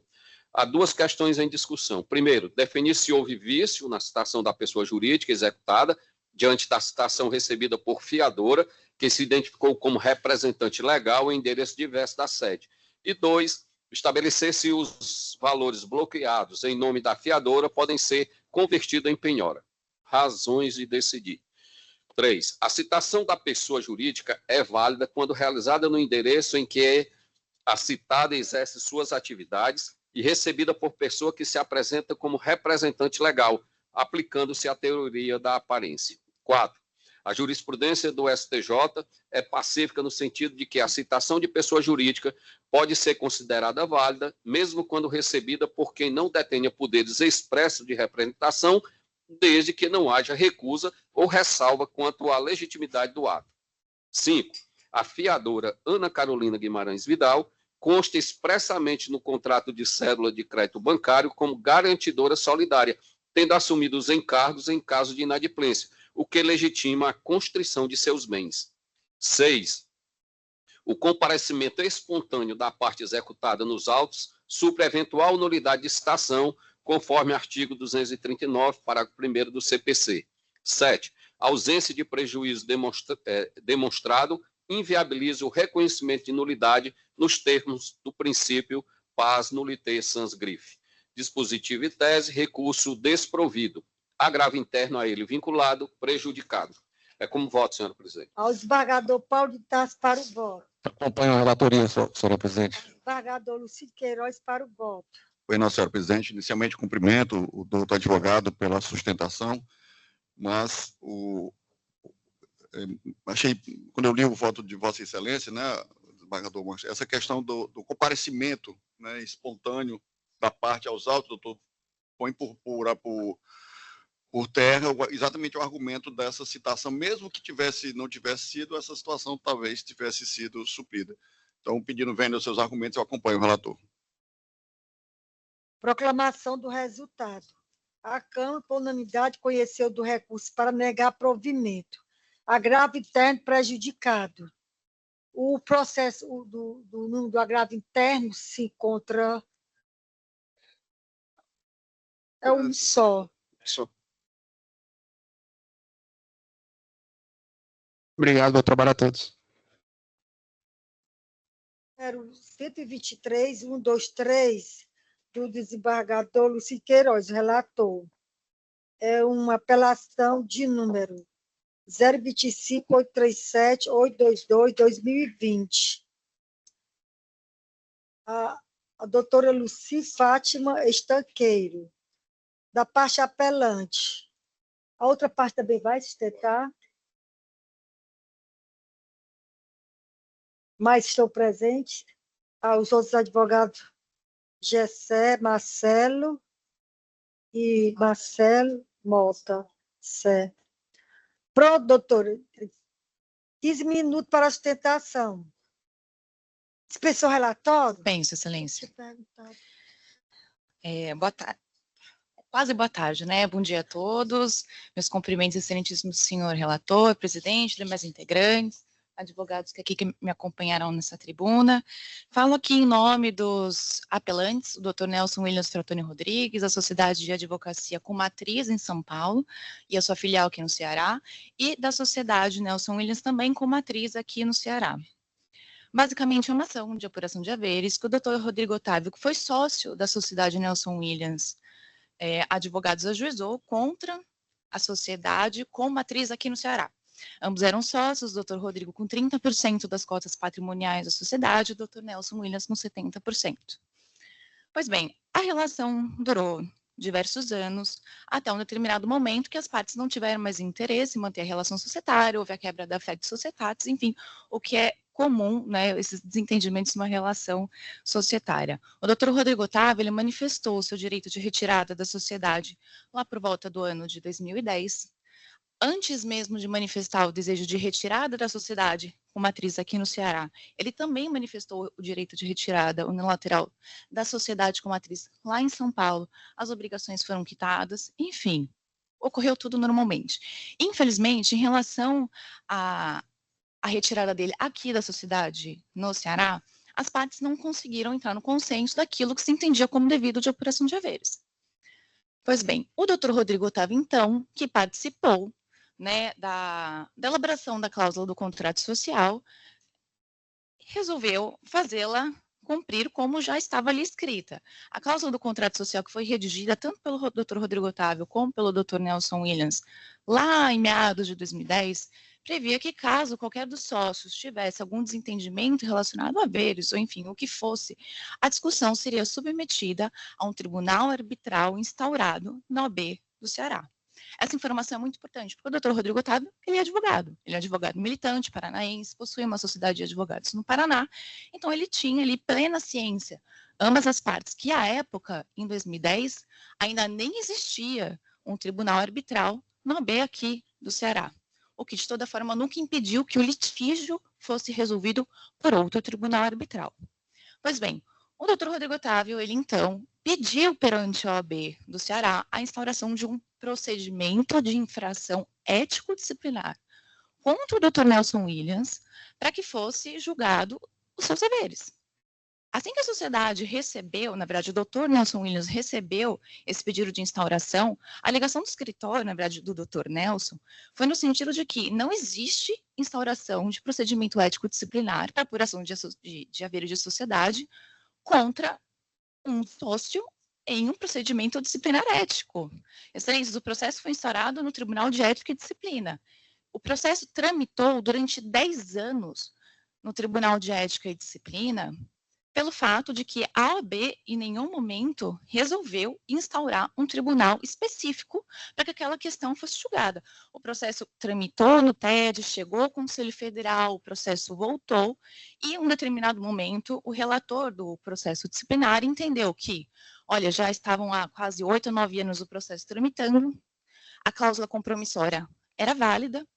Há duas questões em discussão. Primeiro, definir se houve vício na citação da pessoa jurídica executada diante da citação recebida por fiadora, que se identificou como representante legal em endereço diverso da sede. E dois, estabelecer se os valores bloqueados em nome da fiadora podem ser convertidos em penhora. Razões de decidir. 3. A citação da pessoa jurídica é válida quando realizada no endereço em que a citada exerce suas atividades e recebida por pessoa que se apresenta como representante legal, aplicando-se a teoria da aparência. 4. A jurisprudência do STJ é pacífica no sentido de que a citação de pessoa jurídica pode ser considerada válida, mesmo quando recebida por quem não detenha poderes expressos de representação, desde que não haja recusa ou ressalva quanto à legitimidade do ato. 5. A fiadora Ana Carolina Guimarães Vidal consta expressamente no contrato de cédula de crédito bancário como garantidora solidária, tendo assumido os encargos em caso de inadimplência, o que legitima a constrição de seus bens. 6. O comparecimento espontâneo da parte executada nos autos supre eventual nulidade de citação, conforme artigo 239, parágrafo 1º do CPC. 7. A ausência de prejuízo demonstrado inviabiliza o reconhecimento de nulidade nos termos do princípio pars nullité sans griffe. Dispositivo e tese, recurso desprovido. Agravo interno a ele vinculado, prejudicado. É como voto, senhora presidente. Ao desembargador Paulo de Tarso para o voto. Acompanho a relatoria, senhora presidente. Desembargador Lucídio Queiroz para o voto. Oi, não, senhora presidente. Inicialmente, cumprimento o doutor advogado pela sustentação, mas achei, quando eu li o voto de Vossa Excelência, né, desembargador Monte, essa questão do comparecimento, né, espontâneo da parte aos autos, doutor, põe por terra exatamente o argumento dessa citação, mesmo que não tivesse sido, essa situação talvez tivesse sido suprida. Então, pedindo vênia aos seus argumentos, eu acompanho o relator. Proclamação do resultado. A Câmara, por unanimidade, conheceu do recurso para negar provimento. Agravo interno prejudicado. O processo do agravo interno se encontra... É um só. Obrigado, bom trabalho a todos. 123, 123, do desembargador Lucídio Queiroz, relator. É uma apelação de número 025-837-822-2020. A doutora Luci Fátima Estanqueiro, da parte apelante. A outra parte também vai sustentar? Mas estão presentes os outros advogados Gessé, Marcelo e Marcelo Mota. Certo. Pronto, doutora. 15 minutos para a sustentação. Dispensou o relatório? Penso, Excelência. Boa tarde. Quase boa tarde, né? Bom dia a todos. Meus cumprimentos, excelentíssimo senhor relator, presidente, demais integrantes, advogados que me acompanharam nessa tribuna. Falo aqui em nome dos apelantes, o Dr. Nelson Williams Trattoni Rodrigues, a Sociedade de Advocacia com matriz em São Paulo e a sua filial aqui no Ceará, e da Sociedade Nelson Williams também com matriz aqui no Ceará. Basicamente, é uma ação de apuração de haveres que o Dr. Rodrigo Otávio, que foi sócio da Sociedade Nelson Williams, advogados ajuizou contra a sociedade com matriz aqui no Ceará. Ambos eram sócios, o Dr. Rodrigo com 30% das cotas patrimoniais da sociedade, o Dr. Nelson Williams com 70%. Pois bem, a relação durou diversos anos, até um determinado momento que as partes não tiveram mais interesse em manter a relação societária, houve a quebra da fé de societatis, enfim, o que é comum, né, esses desentendimentos numa relação societária. O Dr. Rodrigo Otávio, ele manifestou o seu direito de retirada da sociedade lá por volta do ano de 2010, antes mesmo de manifestar o desejo de retirada da sociedade com matriz aqui no Ceará, ele também manifestou o direito de retirada unilateral da sociedade com matriz lá em São Paulo. As obrigações foram quitadas, enfim, ocorreu tudo normalmente. Infelizmente, em relação à retirada dele aqui da sociedade no Ceará, as partes não conseguiram entrar no consenso daquilo que se entendia como devido de apuração de haveres. Pois bem, o Dr. Rodrigo Otávio, então, que participou, né, da elaboração da cláusula do contrato social, resolveu fazê-la cumprir como já estava ali escrita. A cláusula do contrato social, que foi redigida tanto pelo Dr. Rodrigo Otávio como pelo Dr. Nelson Williams, lá em meados de 2010, previa que caso qualquer dos sócios tivesse algum desentendimento relacionado a haveres, ou enfim, o que fosse, a discussão seria submetida a um tribunal arbitral instaurado na OAB do Ceará. Essa informação é muito importante, porque o Dr. Rodrigo Otávio, ele é advogado militante paranaense, possui uma sociedade de advogados no Paraná, então ele tinha ali plena ciência, ambas as partes, que à época, em 2010, ainda nem existia um tribunal arbitral na OAB aqui do Ceará, o que de toda forma nunca impediu que o litígio fosse resolvido por outro tribunal arbitral. Pois bem, o Dr. Rodrigo Otávio, ele então pediu perante a OAB do Ceará a instauração de um procedimento de infração ético-disciplinar contra o Dr. Nelson Williams para que fosse julgado os seus haveres. Assim que a sociedade recebeu, na verdade, o Dr. Nelson Williams recebeu esse pedido de instauração, a alegação do escritório, na verdade, do Dr. Nelson, foi no sentido de que não existe instauração de procedimento ético-disciplinar para apuração de haveres de sociedade contra um sócio em um procedimento disciplinar ético. Excelências, o processo foi instaurado no Tribunal de Ética e Disciplina. O processo tramitou durante 10 anos no Tribunal de Ética e Disciplina pelo fato de que a OAB, em nenhum momento, resolveu instaurar um tribunal específico para que aquela questão fosse julgada. O processo tramitou no TED, chegou ao Conselho Federal, o processo voltou, e em um determinado momento, o relator do processo disciplinar entendeu que, olha, já estavam há quase 8 ou 9 anos o processo tramitando, a cláusula compromissória era válida,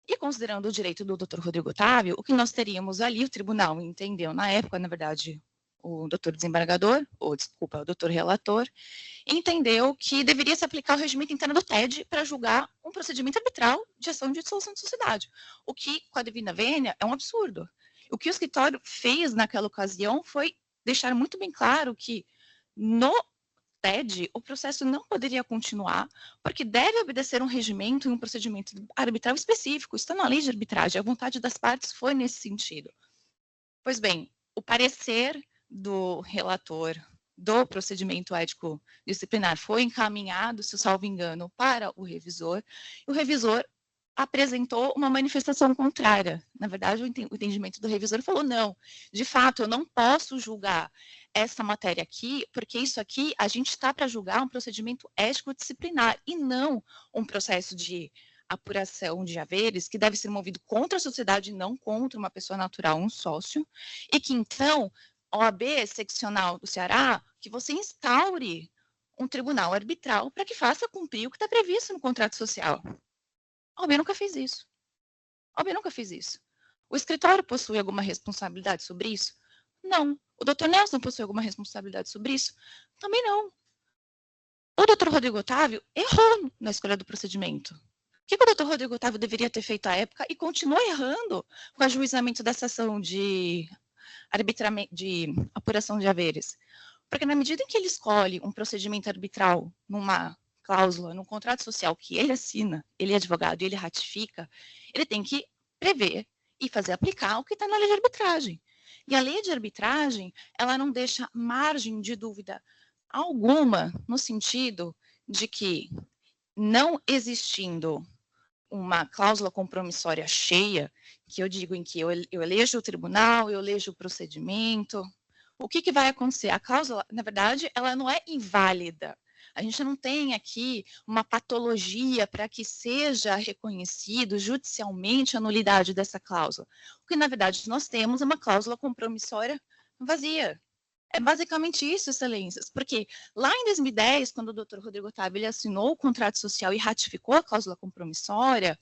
e considerando o direito do Dr. Rodrigo Otávio, o que nós teríamos ali, o tribunal entendeu na época, na verdade, o doutor desembargador, ou desculpa, o doutor relator, entendeu que deveria se aplicar o regimento interno do TED para julgar um procedimento arbitral de ação de dissolução de sociedade, o que, com a divina vênia, é um absurdo. O que o escritório fez naquela ocasião foi deixar muito bem claro que no TED, o processo não poderia continuar, porque deve obedecer um regimento e um procedimento arbitral específico. Está na lei de arbitragem, a vontade das partes foi nesse sentido. Pois bem, o parecer do relator do procedimento ético disciplinar foi encaminhado, se eu salvo engano, para o revisor apresentou uma manifestação contrária. Na verdade, o entendimento do revisor falou, não, de fato, eu não posso julgar essa matéria aqui, porque isso aqui a gente está para julgar um procedimento ético-disciplinar e não um processo de apuração de haveres que deve ser movido contra a sociedade e não contra uma pessoa natural, um sócio, e que então, OAB seccional do Ceará, que você instaure um tribunal arbitral para que faça cumprir o que está previsto no contrato social. A OAB nunca fez isso. A OAB nunca fez isso. O escritório possui alguma responsabilidade sobre isso? Não. O doutor Nelson possui alguma responsabilidade sobre isso? Também não. O doutor Rodrigo Otávio errou na escolha do procedimento. O que o doutor Rodrigo Otávio deveria ter feito à época e continua errando com o ajuizamento dessa ação de apuração de haveres? Porque na medida em que ele escolhe um procedimento arbitral numa cláusula, num contrato social que ele assina, ele é advogado e ele ratifica, ele tem que prever e fazer aplicar o que está na lei de arbitragem. E a lei de arbitragem, ela não deixa margem de dúvida alguma no sentido de que, não existindo uma cláusula compromissória cheia, que eu digo em que eu elejo o tribunal, eu elejo o procedimento, o que vai acontecer? A cláusula, na verdade, ela não é inválida. A gente não tem aqui uma patologia para que seja reconhecido judicialmente a nulidade dessa cláusula. O que, na verdade, nós temos é uma cláusula compromissória vazia. É basicamente isso, excelências, porque lá em 2010, quando o doutor Rodrigo Otávio ele assinou o contrato social e ratificou a cláusula compromissória,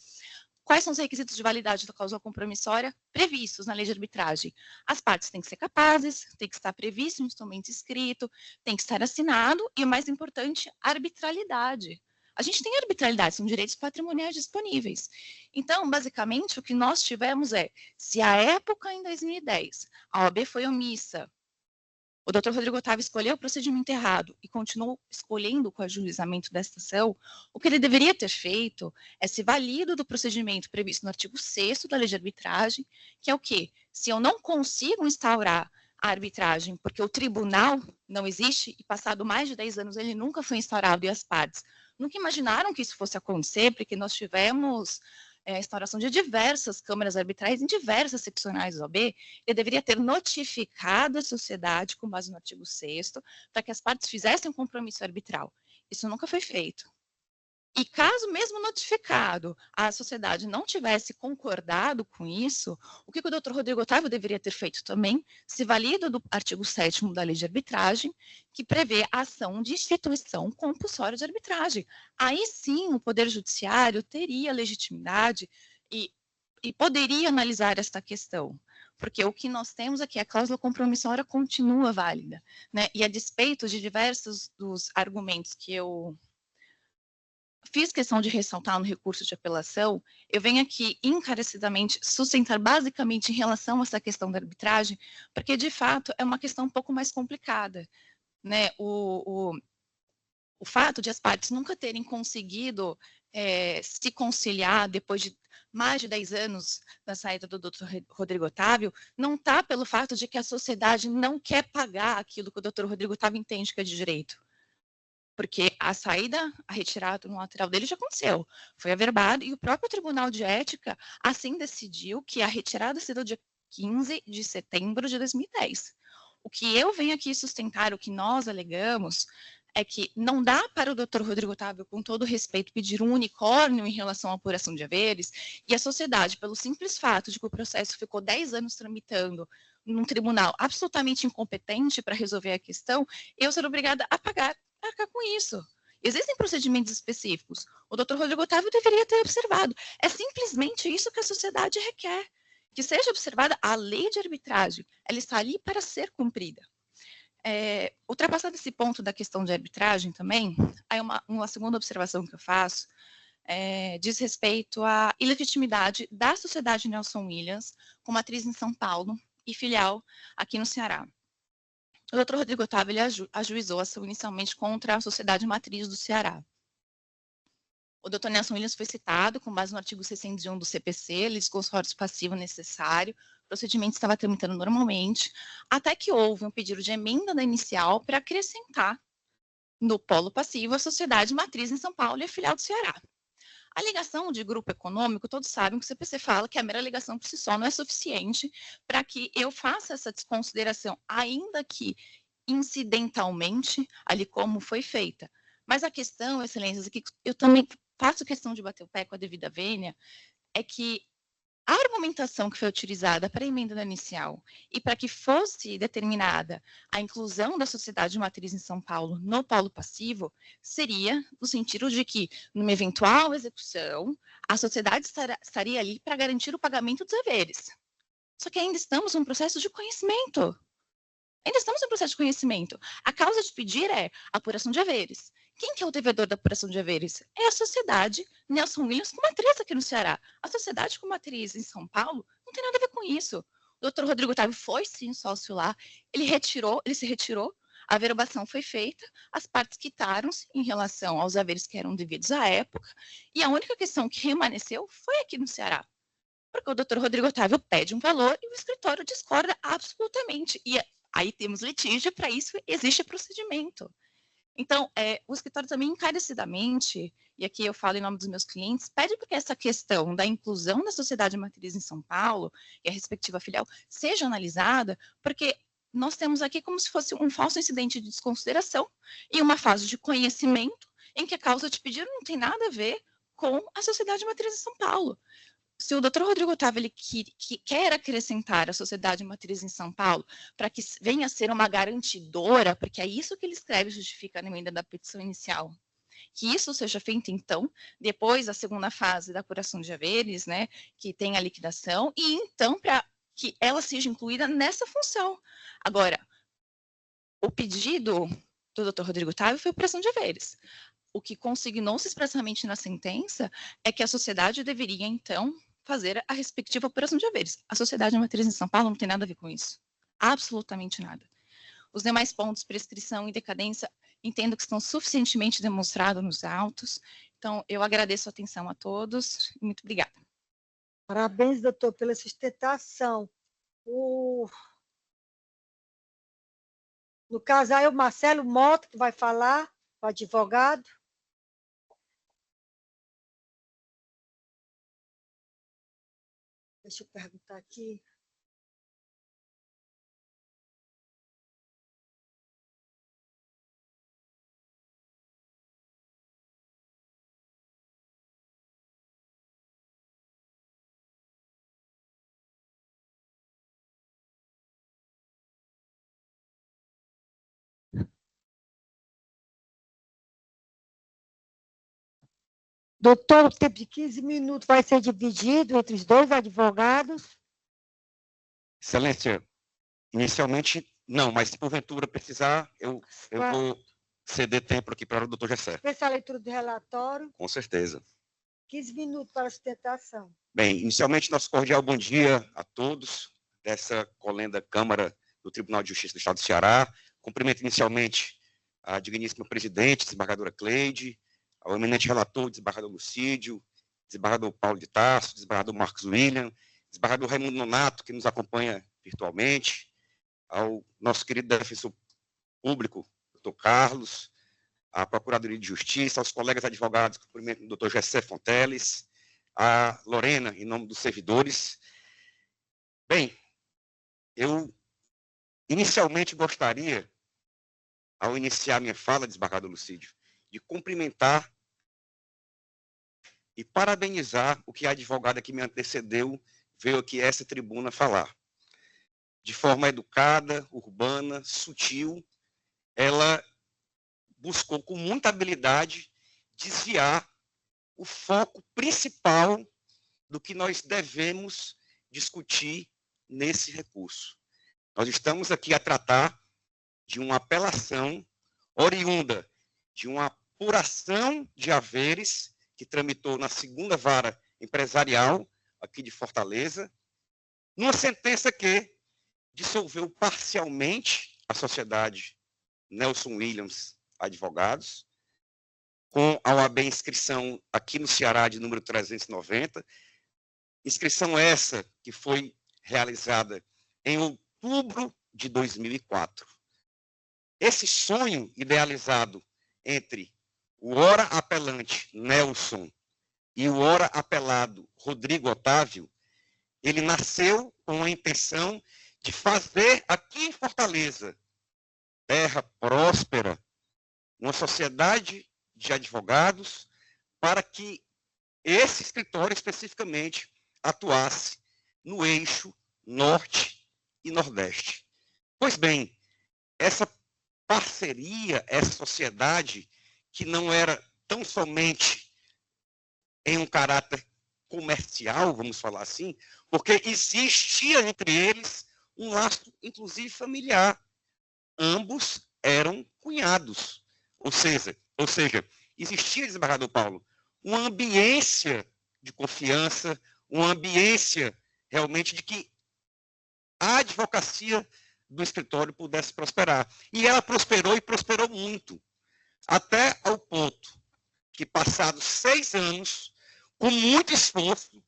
quais são os requisitos de validade da cláusula compromissória previstos na lei de arbitragem? As partes têm que ser capazes, tem que estar previsto um instrumento escrito, tem que estar assinado e, o mais importante, arbitralidade. A gente tem arbitralidade, são direitos patrimoniais disponíveis. Então, basicamente, o que nós tivemos é, se à época, em 2010, a OAB foi omissa, o doutor Rodrigo Otávio escolheu o procedimento errado e continuou escolhendo com o ajuizamento desta ação, o que ele deveria ter feito é se valido do procedimento previsto no artigo 6º da lei de arbitragem, que é o quê? Se eu não consigo instaurar a arbitragem, porque o tribunal não existe, e passado mais de 10 anos ele nunca foi instaurado, e as partes nunca imaginaram que isso fosse acontecer, porque nós tivemos a instauração de diversas câmaras arbitrais em diversas seccionais do OAB, ele deveria ter notificado a sociedade, com base no artigo 6º, para que as partes fizessem um compromisso arbitral. Isso nunca foi feito. E caso mesmo notificado, a sociedade não tivesse concordado com isso, o que o doutor Rodrigo Otávio deveria ter feito também, se valida do artigo 7º da lei de arbitragem, que prevê a ação de instituição compulsória de arbitragem. Aí sim o Poder Judiciário teria legitimidade e poderia analisar esta questão. Porque o que nós temos aqui, a cláusula compromissória continua válida, né? E a despeito de diversos dos argumentos que eu fiz questão de ressaltar no recurso de apelação, eu venho aqui encarecidamente sustentar basicamente em relação a essa questão da arbitragem, porque de fato é uma questão um pouco mais complicada, né? O fato de as partes nunca terem conseguido se conciliar depois de mais de 10 anos da saída do doutor Rodrigo Otávio, não está pelo fato de que a sociedade não quer pagar aquilo que o doutor Rodrigo Otávio entende que é de direito. Porque a saída, a retirada unilateral dele já aconteceu, foi averbado, e o próprio Tribunal de Ética assim decidiu que a retirada 15 de setembro de 2010. O que eu venho aqui sustentar, o que nós alegamos, é que não dá para o doutor Rodrigo Otávio, com todo respeito, pedir um unicórnio em relação à apuração de haveres, e a sociedade, pelo simples fato de que o processo ficou 10 anos tramitando num tribunal absolutamente incompetente para resolver a questão, eu ser obrigada a arcar com isso. Existem procedimentos específicos. O doutor Rodrigo Otávio deveria ter observado. É simplesmente isso que a sociedade requer. Que seja observada a lei de arbitragem. Ela está ali para ser cumprida. Ultrapassado esse ponto da questão de arbitragem também, aí uma segunda observação que eu faço diz respeito à ilegitimidade da Sociedade Nelson Williams, com matriz em São Paulo e filial aqui no Ceará. O doutor Rodrigo Otávio ele ajuizou a ação inicialmente contra a Sociedade Matriz do Ceará. O doutor Nelson Williams foi citado com base no artigo 601 do CPC, lei de consórcio passivo necessário, o procedimento estava tramitando normalmente, até que houve um pedido de emenda da inicial para acrescentar no polo passivo a Sociedade Matriz em São Paulo e a filial do Ceará. A alegação de grupo econômico, todos sabem que o CPC fala que a mera alegação por si só não é suficiente para que eu faça essa desconsideração, ainda que incidentalmente, ali como foi feita. Mas a questão, excelências, é que eu também faço questão de bater o pé com a devida vênia, é que a argumentação que foi utilizada para a emenda inicial e para que fosse determinada a inclusão da sociedade matriz em São Paulo no polo passivo seria no sentido de que, numa eventual execução, a sociedade estaria ali para garantir o pagamento dos haveres. Só que ainda estamos num processo de conhecimento. A causa de pedir é apuração de haveres. Quem que é o devedor da apuração de haveres? É a sociedade Nelson Williams com matriz aqui no Ceará. A sociedade com matriz em São Paulo não tem nada a ver com isso. O doutor Rodrigo Otávio foi sim sócio lá, ele se retirou, a averbação foi feita, as partes quitaram-se em relação aos haveres que eram devidos à época, e a única questão que remanesceu foi aqui no Ceará. Porque o doutor Rodrigo Otávio pede um valor e o escritório discorda absolutamente. E aí temos litígio, para isso existe procedimento. Então, o escritório também encarecidamente, e aqui eu falo em nome dos meus clientes, pede para que essa questão da inclusão da sociedade matriz em São Paulo e a respectiva filial seja analisada, porque nós temos aqui como se fosse um falso incidente de desconsideração e uma fase de conhecimento em que a causa de pedido não tem nada a ver com a sociedade matriz em São Paulo. Se o doutor Rodrigo Otávio ele quer acrescentar a sociedade matriz em São Paulo para que venha a ser uma garantidora, porque é isso que ele escreve, justifica na emenda da petição inicial, que isso seja feito, então, depois da segunda fase da apuração de haveres, né, que tem a liquidação, e então para que ela seja incluída nessa função. Agora, o pedido do doutor Rodrigo Otávio foi apuração de haveres. O que consignou-se expressamente na sentença é que a sociedade deveria, então, fazer a respectiva apuração de haveres. A sociedade matriz em São Paulo não tem nada a ver com isso. Absolutamente nada. Os demais pontos, prescrição e decadência, entendo que estão suficientemente demonstrados nos autos. Então, eu agradeço a atenção a todos e muito obrigada. Parabéns, doutor, pela sustentação. No caso, aí o Marcelo Mota, que vai falar, o advogado. Deixa eu perguntar aqui. Doutor, o tempo de 15 minutos vai ser dividido entre os dois advogados? Excelência, inicialmente, não, mas se porventura precisar, eu vou ceder tempo aqui para o doutor Gessé. Essa é a leitura do relatório. Com certeza. 15 minutos para a sustentação. Bem, inicialmente, nosso cordial bom dia a todos dessa colenda Câmara do Tribunal de Justiça do Estado do Ceará. Cumprimento inicialmente a digníssima presidente, desembargadora Cleide, ao eminente relator, desembargador Lucídio, desembargador Paulo de Tarso, desembargador Marcos William, desembargador Raimundo Nonato, que nos acompanha virtualmente, ao nosso querido defensor público, doutor Carlos, à Procuradoria de Justiça, aos colegas advogados, cumprimento o doutor Gessé Fonteles, a Lorena, em nome dos servidores. Bem, eu inicialmente gostaria, ao iniciar minha fala, desembargador Lucídio, de cumprimentar e parabenizar o que a advogada que me antecedeu veio aqui a essa tribuna falar. De forma educada, urbana, sutil, ela buscou com muita habilidade desviar o foco principal do que nós devemos discutir nesse recurso. Nós estamos aqui a tratar de uma apelação oriunda de uma apuração de haveres que tramitou na 2ª Vara Empresarial, aqui de Fortaleza, numa sentença que dissolveu parcialmente a sociedade Nelson Williams Advogados, com a OAB inscrição aqui no Ceará de número 390, inscrição essa que foi realizada em outubro de 2004. Esse sonho idealizado entre o ora apelante Nelson e o ora apelado Rodrigo Otávio, ele nasceu com a intenção de fazer aqui em Fortaleza, terra próspera, uma sociedade de advogados, para que esse escritório especificamente atuasse no eixo norte e nordeste. Pois bem, essa parceria, essa sociedade, que não era tão somente em um caráter comercial, vamos falar assim, porque existia entre eles um laço, inclusive, familiar. Ambos eram cunhados. Ou seja, existia, desembargador Paulo, uma ambiência de confiança, uma ambiência realmente de que a advocacia do escritório pudesse prosperar. E ela prosperou e prosperou muito. Até ao ponto que, passados 6 anos, com muito esforço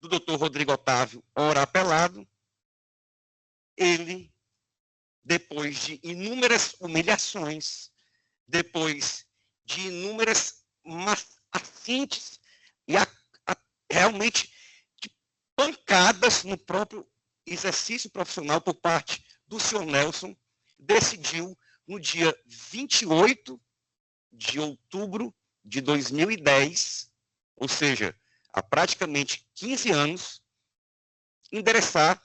do doutor Rodrigo Otávio, ora apelado, ele, depois de inúmeras humilhações, depois de inúmeras assintes e realmente de pancadas no próprio exercício profissional por parte do senhor Nelson, decidiu, no dia 28 de outubro de 2010, ou seja, há praticamente 15 anos, endereçar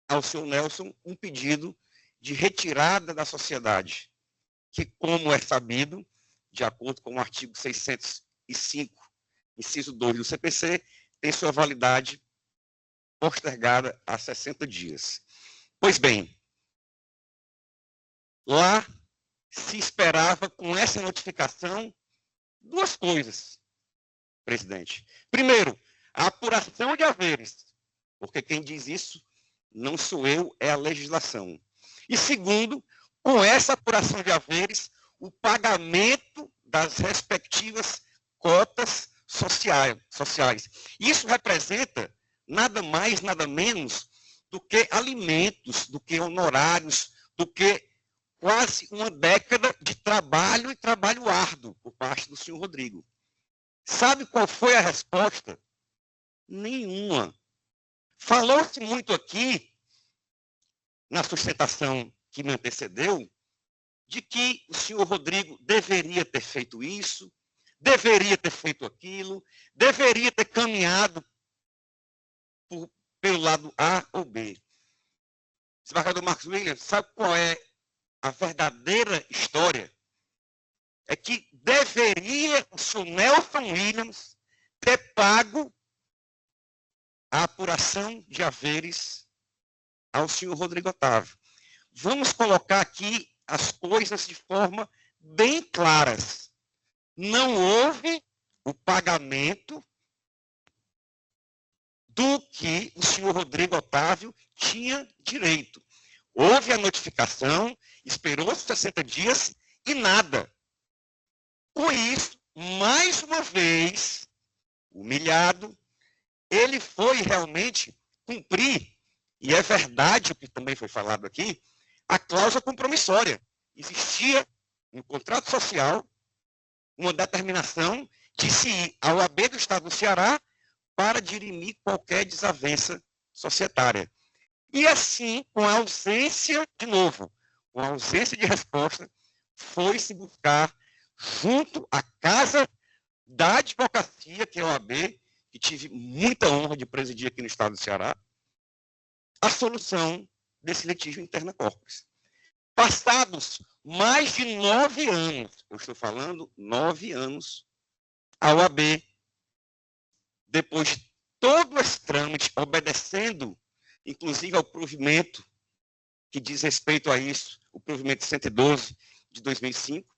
ao senhor Nelson um pedido de retirada da sociedade, que, como é sabido, de acordo com o artigo 605, inciso 2 do CPC, tem sua validade postergada a 60 dias. Pois bem, lá se esperava, com essa notificação, 2 coisas, presidente. Primeiro, a apuração de haveres, porque quem diz isso não sou eu, é a legislação. E segundo, com essa apuração de haveres, o pagamento das respectivas cotas sociais. Isso representa nada mais, nada menos do que alimentos, do que honorários, do que quase uma década de trabalho e trabalho árduo por parte do senhor Rodrigo. Sabe qual foi a resposta? Nenhuma. Falou-se muito aqui, na sustentação que me antecedeu, de que o senhor Rodrigo deveria ter feito isso, deveria ter feito aquilo, deveria ter caminhado pelo lado A ou B. Desembargador Marcos Williams, sabe qual é a verdadeira história? É que deveria o senhor Nelson Williams ter pago a apuração de haveres ao senhor Rodrigo Otávio. Vamos colocar aqui as coisas de forma bem claras. Não houve o pagamento do que o senhor Rodrigo Otávio tinha direito. Houve a notificação, esperou 60 dias e nada. Com isso, mais uma vez, humilhado, ele foi realmente cumprir, e é verdade o que também foi falado aqui, a cláusula compromissória. Existia no contrato social uma determinação de se ir à OAB do Estado do Ceará para dirimir qualquer desavença societária. E assim, com a ausência, de novo, com a ausência de resposta, foi-se buscar, junto à Casa da Advocacia, que é a OAB, que tive muita honra de presidir aqui no estado do Ceará, a solução desse litígio interna corporis. Passados mais de 9 anos, eu estou falando 9 anos, a OAB, depois de todo esse trâmite, obedecendo, inclusive ao provimento que diz respeito a isso, o provimento 112 de 2005,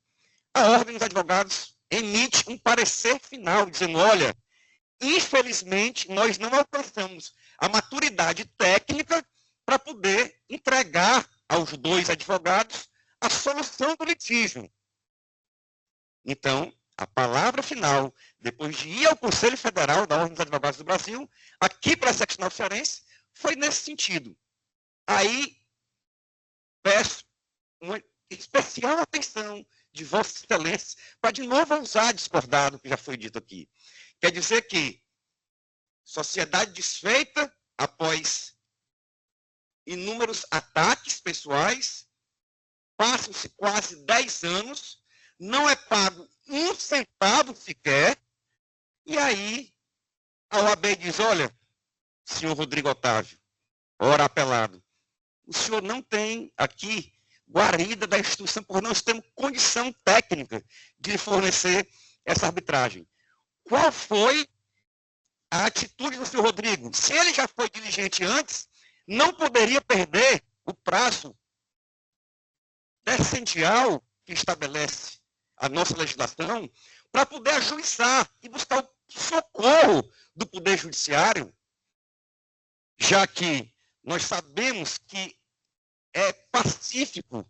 a Ordem dos Advogados emite um parecer final, dizendo, olha, infelizmente, nós não alcançamos a maturidade técnica para poder entregar aos 2 advogados a solução do litígio. Então, a palavra final, depois de ir ao Conselho Federal da Ordem dos Advogados do Brasil, aqui para a seccional cearense, foi nesse sentido. Aí, peço uma especial atenção de Vossa Excelência para, de novo, ousar discordar do que já foi dito aqui. Quer dizer que sociedade desfeita após inúmeros ataques pessoais, passam-se quase 10 anos, não é pago 1 centavo sequer, e aí a OAB diz, olha, senhor Rodrigo Otávio, ora apelado, o senhor não tem aqui guarida da instituição, porque nós temos condição técnica de fornecer essa arbitragem. Qual foi a atitude do senhor Rodrigo? Se ele já foi diligente antes, não poderia perder o prazo essencial que estabelece a nossa legislação para poder ajuizar e buscar o socorro do Poder Judiciário, já que nós sabemos que é pacífico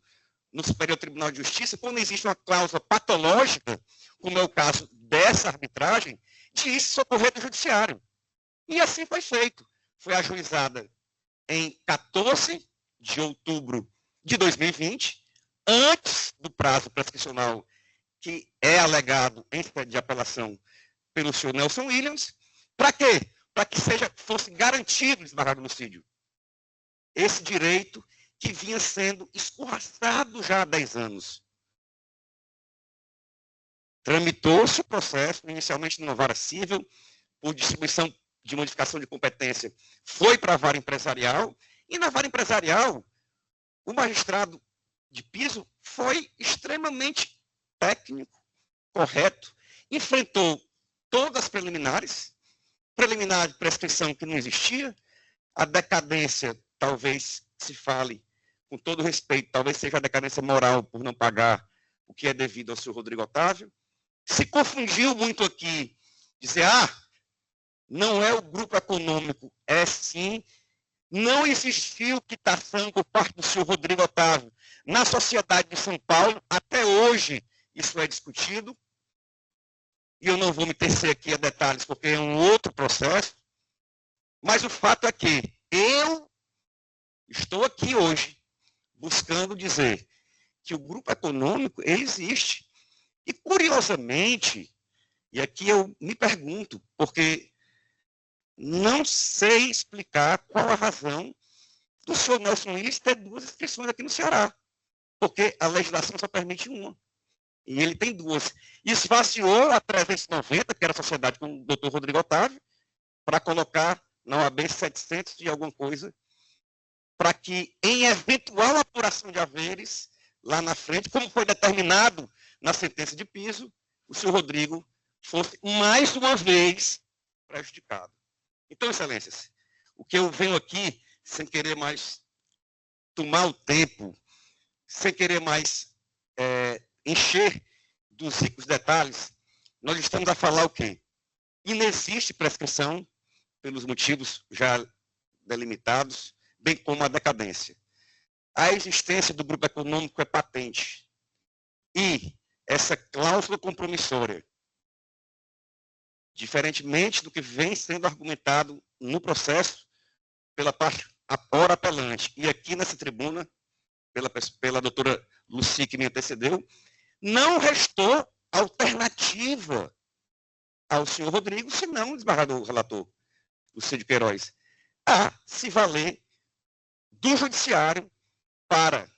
no Superior Tribunal de Justiça, quando existe uma cláusula patológica, como é o caso dessa arbitragem, de se socorrer do Judiciário. E assim foi feito. Foi ajuizada em 14 de outubro de 2020, antes do prazo prescricional que é alegado em sede de apelação pelo senhor Nelson Williams. Para quê? Para que fosse garantido o desembargador Lucídio esse direito que vinha sendo escorraçado já há 10 anos. Tramitou-se o processo, inicialmente numa vara civil, por distribuição de modificação de competência, foi para a vara empresarial, e na vara empresarial, o magistrado de piso foi extremamente técnico, correto, enfrentou todas as preliminares, preliminar de prescrição que não existia, a decadência, talvez se fale, com todo respeito, talvez seja a decadência moral por não pagar o que é devido ao senhor Rodrigo Otávio. Se confundiu muito aqui, dizer, não é o grupo econômico, é sim, não existiu quitação por parte do senhor Rodrigo Otávio na sociedade de São Paulo, até hoje isso é discutido, e eu não vou me tecer aqui a detalhes, porque é um outro processo, mas o fato é que eu estou aqui hoje buscando dizer que o grupo econômico ele existe. E, curiosamente, e aqui eu me pergunto, porque não sei explicar qual a razão do senhor Nelson Williams ter 2 inscrições aqui no Ceará, porque a legislação só permite uma, e ele tem 2. Esvaziou a 390, que era a sociedade com o doutor Rodrigo Otávio, para colocar na OAB 700 de alguma coisa, para que, em eventual apuração de haveres, lá na frente, como foi determinado na sentença de piso, o senhor Rodrigo fosse, mais uma vez, prejudicado. Então, excelências, o que eu venho aqui, sem querer mais tomar o tempo, sem querer mais encher dos ricos detalhes, nós estamos a falar o quê? Inexiste prescrição, pelos motivos já delimitados, bem como a decadência. A existência do grupo econômico é patente. E essa cláusula compromissória, diferentemente do que vem sendo argumentado no processo pela parte ora apelante, e aqui nessa tribuna, pela doutora Lucy, que me antecedeu, não restou alternativa ao senhor Rodrigo, senão o desembargador relator, Lucídio Queiroz, a se valer do judiciário para,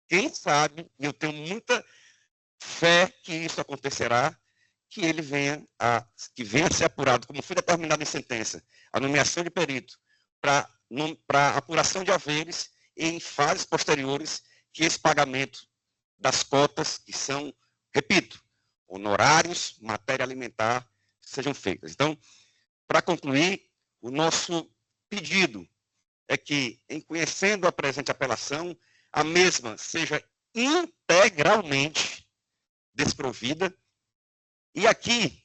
quem sabe, e eu tenho muita fé que isso acontecerá, que ele venha a ser apurado, como foi determinado em sentença, a nomeação de perito para apuração de haveres em fases posteriores, que esse pagamento das cotas, que são, repito, honorários, matéria alimentar, sejam feitas. Então, para concluir, o nosso pedido é que, em conhecendo a presente apelação, a mesma seja integralmente desprovida. E aqui,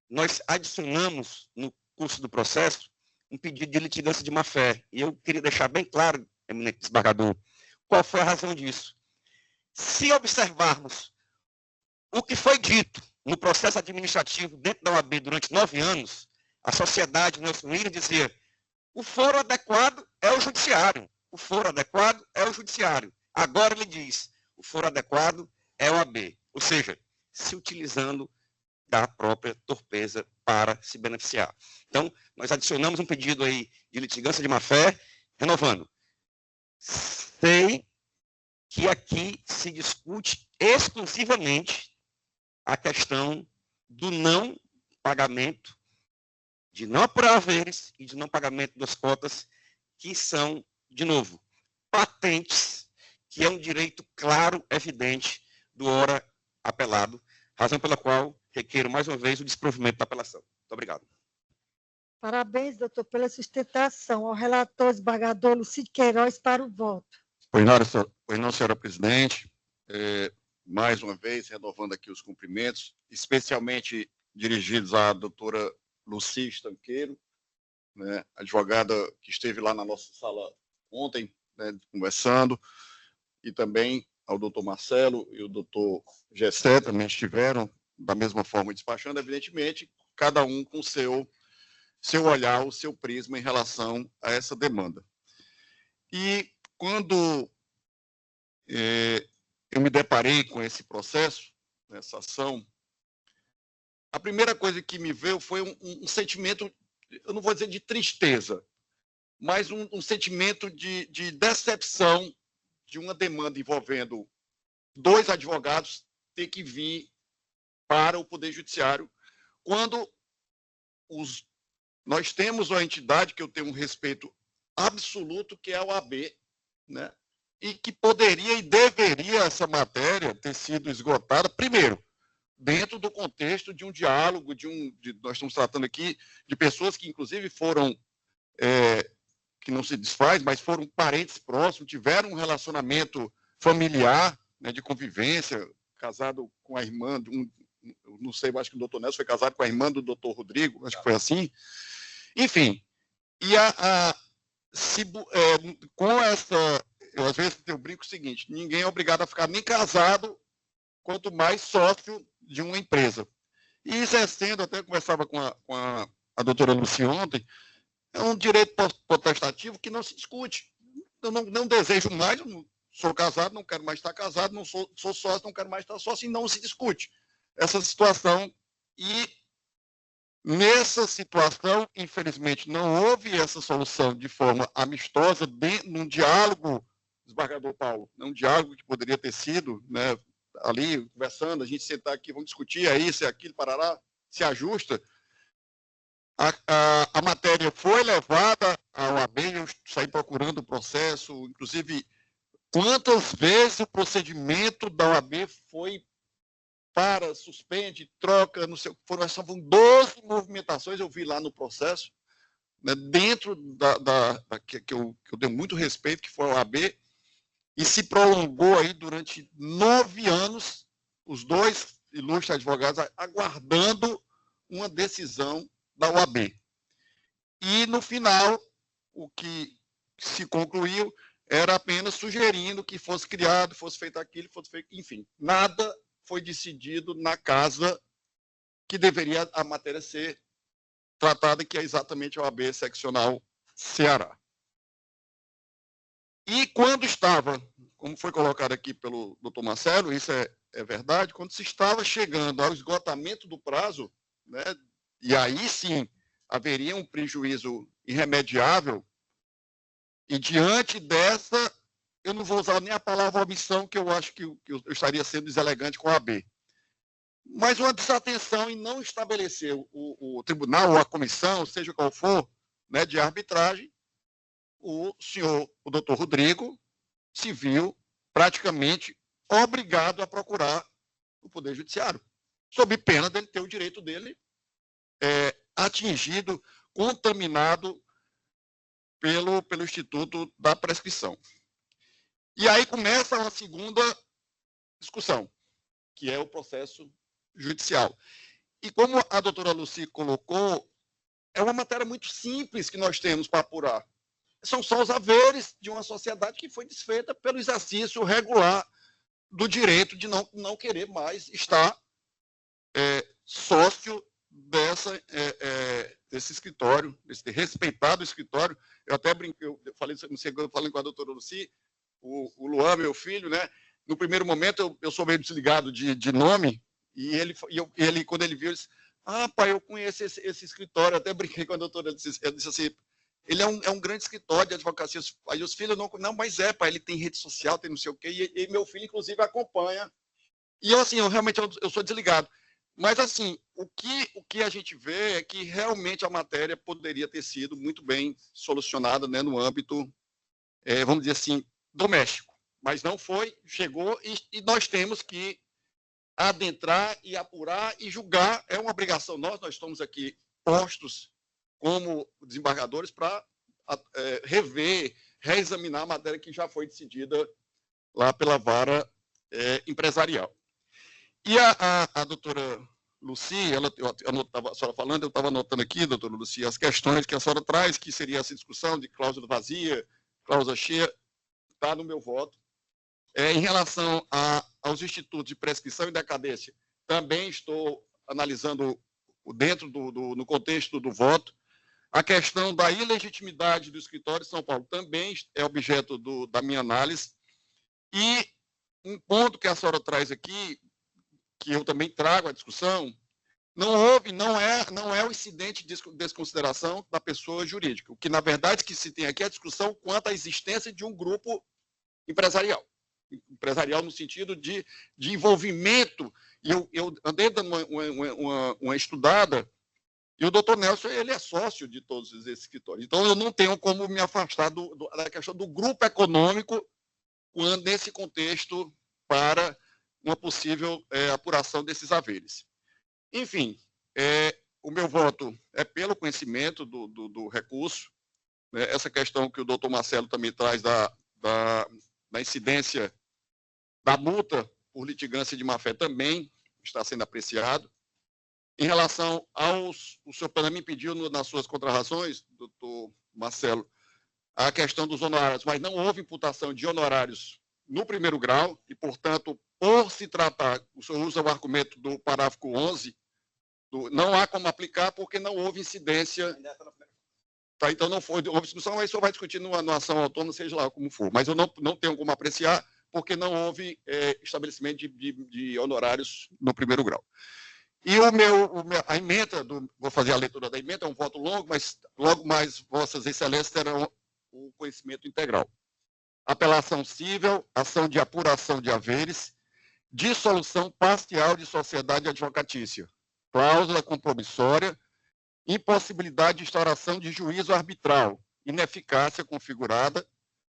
nós adicionamos, no curso do processo, um pedido de litigância de má-fé. E eu queria deixar bem claro, eminente desembargador, qual foi a razão disso. Se observarmos o que foi dito no processo administrativo dentro da OAB durante 9 anos, a sociedade, nós unimos, dizia: o foro adequado é o judiciário. O foro adequado é o judiciário. Agora ele diz: o foro adequado é a OAB. Ou seja, se utilizando da própria torpeza para se beneficiar. Então, nós adicionamos um pedido aí de litigância de má-fé, renovando. Sei que aqui se discute exclusivamente a questão do não pagamento, de não apurar haveres e de não pagamento das cotas, que são, de novo, patentes, que é um direito claro, evidente, do ora apelado, razão pela qual requeiro mais uma vez o desprovimento da apelação. Muito obrigado. Parabéns, doutor, pela sustentação. Ao relator, desembargador Lucídio Queiroz, para o voto. Pois não, senhora presidente. Mais uma vez, renovando aqui os cumprimentos, especialmente dirigidos à doutora Lucy Estanqueiro, né, advogada que esteve lá na nossa sala ontem, né, conversando, e também ao doutor Marcelo e o doutor Gessé também estiveram da mesma forma despachando, evidentemente, cada um com seu olhar, o seu prisma em relação a essa demanda. E quando eu me deparei com esse processo, essa ação, a primeira coisa que me veio foi um sentimento, eu não vou dizer de tristeza, mas um sentimento de decepção de uma demanda envolvendo 2 advogados ter que vir para o Poder Judiciário, quando nós temos uma entidade que eu tenho um respeito absoluto, que é a OAB, né? E que poderia e deveria essa matéria ter sido esgotada, primeiro, dentro do contexto de um diálogo, nós estamos tratando aqui de pessoas que, inclusive, foram, que não se desfaz, mas foram parentes próximos, tiveram um relacionamento familiar, né, de convivência, casado com a irmã de não sei, acho que o doutor Nelson foi casado com a irmã do doutor Rodrigo, acho que foi assim. Enfim, e com essa, eu às vezes eu brinco o seguinte: ninguém é obrigado a ficar nem casado, quanto mais sócio de uma empresa. E exercendo, até conversava com a doutora Lucy ontem, é um direito potestativo que não se discute. Eu não desejo mais, eu não sou casado, não quero mais estar casado, não sou sócio, não quero mais estar sócio, e não se discute essa situação. E nessa situação, infelizmente, não houve essa solução de forma amistosa, num diálogo, desembargador Paulo, um diálogo que poderia ter sido, né, ali, conversando, a gente sentar aqui, vamos discutir, é isso, é aquilo, parará, se ajusta. A matéria foi levada à OAB, eu saí procurando o processo, inclusive, quantas vezes o procedimento da OAB foi para, suspende, troca, não sei, foram 12 movimentações, eu vi lá no processo, né, dentro que eu tenho muito respeito, que foi a OAB, e se prolongou aí durante 9 anos, os 2 ilustres advogados aguardando uma decisão da OAB. E, no final, o que se concluiu era apenas sugerindo que fosse criado, fosse feito aquilo, fosse feito... Enfim, nada foi decidido na casa que deveria a matéria ser tratada, que é exatamente a OAB seccional Ceará. E quando estava, como foi colocado aqui pelo doutor Marcelo, isso é verdade, quando se estava chegando ao esgotamento do prazo, né, e aí sim haveria um prejuízo irremediável, E diante dessa, eu não vou usar nem a palavra omissão, que eu acho que eu estaria sendo deselegante com a AB. Mas uma desatenção em não estabelecer o tribunal ou a comissão, seja qual for, né, de arbitragem, o doutor Rodrigo se viu praticamente obrigado a procurar o Poder Judiciário, sob pena dele ter o direito dele atingido, contaminado pelo Instituto da Prescrição. E aí começa uma segunda discussão, que é o processo judicial. E como a doutora Lucy colocou, é uma matéria muito simples que nós temos para apurar. São só os haveres de uma sociedade que foi desfeita pelo exercício regular do direito de não querer mais estar sócio desse escritório, desse respeitado escritório. Eu até brinquei, eu falei com a doutora Lucy, o Luan, meu filho, né? No primeiro momento eu sou meio desligado de nome, e ele, quando ele viu, ele disse: ah, pai, eu conheço esse escritório. Eu até brinquei com a doutora, eu disse assim, ele é um grande escritório de advocacia. Aí os filhos não, mas pai, ele tem rede social, tem não sei o quê, e meu filho, inclusive, acompanha. E eu, assim, realmente eu sou desligado. Mas, assim, o que a gente vê é que realmente a matéria poderia ter sido muito bem solucionada, né, no âmbito, vamos dizer assim, doméstico. Mas não foi, chegou, e nós temos que adentrar e apurar e julgar. É uma obrigação nossa, nós estamos aqui postos como desembargadores para rever, reexaminar a matéria que já foi decidida lá pela vara empresarial. E a doutora Lucy, a senhora falando, eu estava anotando aqui, doutora Lucy, as questões que a senhora traz, que seria essa discussão de cláusula vazia, cláusula cheia, está no meu voto. Em relação aos institutos de prescrição e decadência, também estou analisando dentro no contexto do voto. A questão da ilegitimidade do escritório de São Paulo também é objeto da minha análise. E um ponto que a senhora traz aqui, que eu também trago à discussão, não é o incidente de desconsideração da pessoa jurídica. O que, na verdade, que se tem aqui é a discussão quanto à existência de um grupo empresarial. Empresarial no sentido de envolvimento. E eu andei dando uma estudada, e o doutor Nelson, ele é sócio de todos esses escritórios. Então, eu não tenho como me afastar da questão do grupo econômico nesse contexto para uma possível apuração desses haveres. Enfim, o meu voto é pelo conhecimento do recurso. Essa questão que o doutor Marcelo também traz da incidência da multa por litigância de má-fé também está sendo apreciado. Em relação o senhor me pediu nas suas contrarrazões, doutor Marcelo, a questão dos honorários, mas não houve imputação de honorários no primeiro grau, e, portanto, por se tratar, o senhor usa o argumento do parágrafo 11, não há como aplicar porque não houve incidência. Tá, então, não houve discussão, aí o senhor vai discutir numa ação autônoma, seja lá como for. Mas eu não tenho como apreciar porque não houve estabelecimento de honorários no primeiro grau. E a emenda, vou fazer a leitura da emenda, é um voto longo, mas logo mais vossas excelências terão o conhecimento integral. Apelação cível, ação de apuração de haveres, dissolução parcial de sociedade advocatícia, cláusula compromissória, impossibilidade de instauração de juízo arbitral, ineficácia configurada,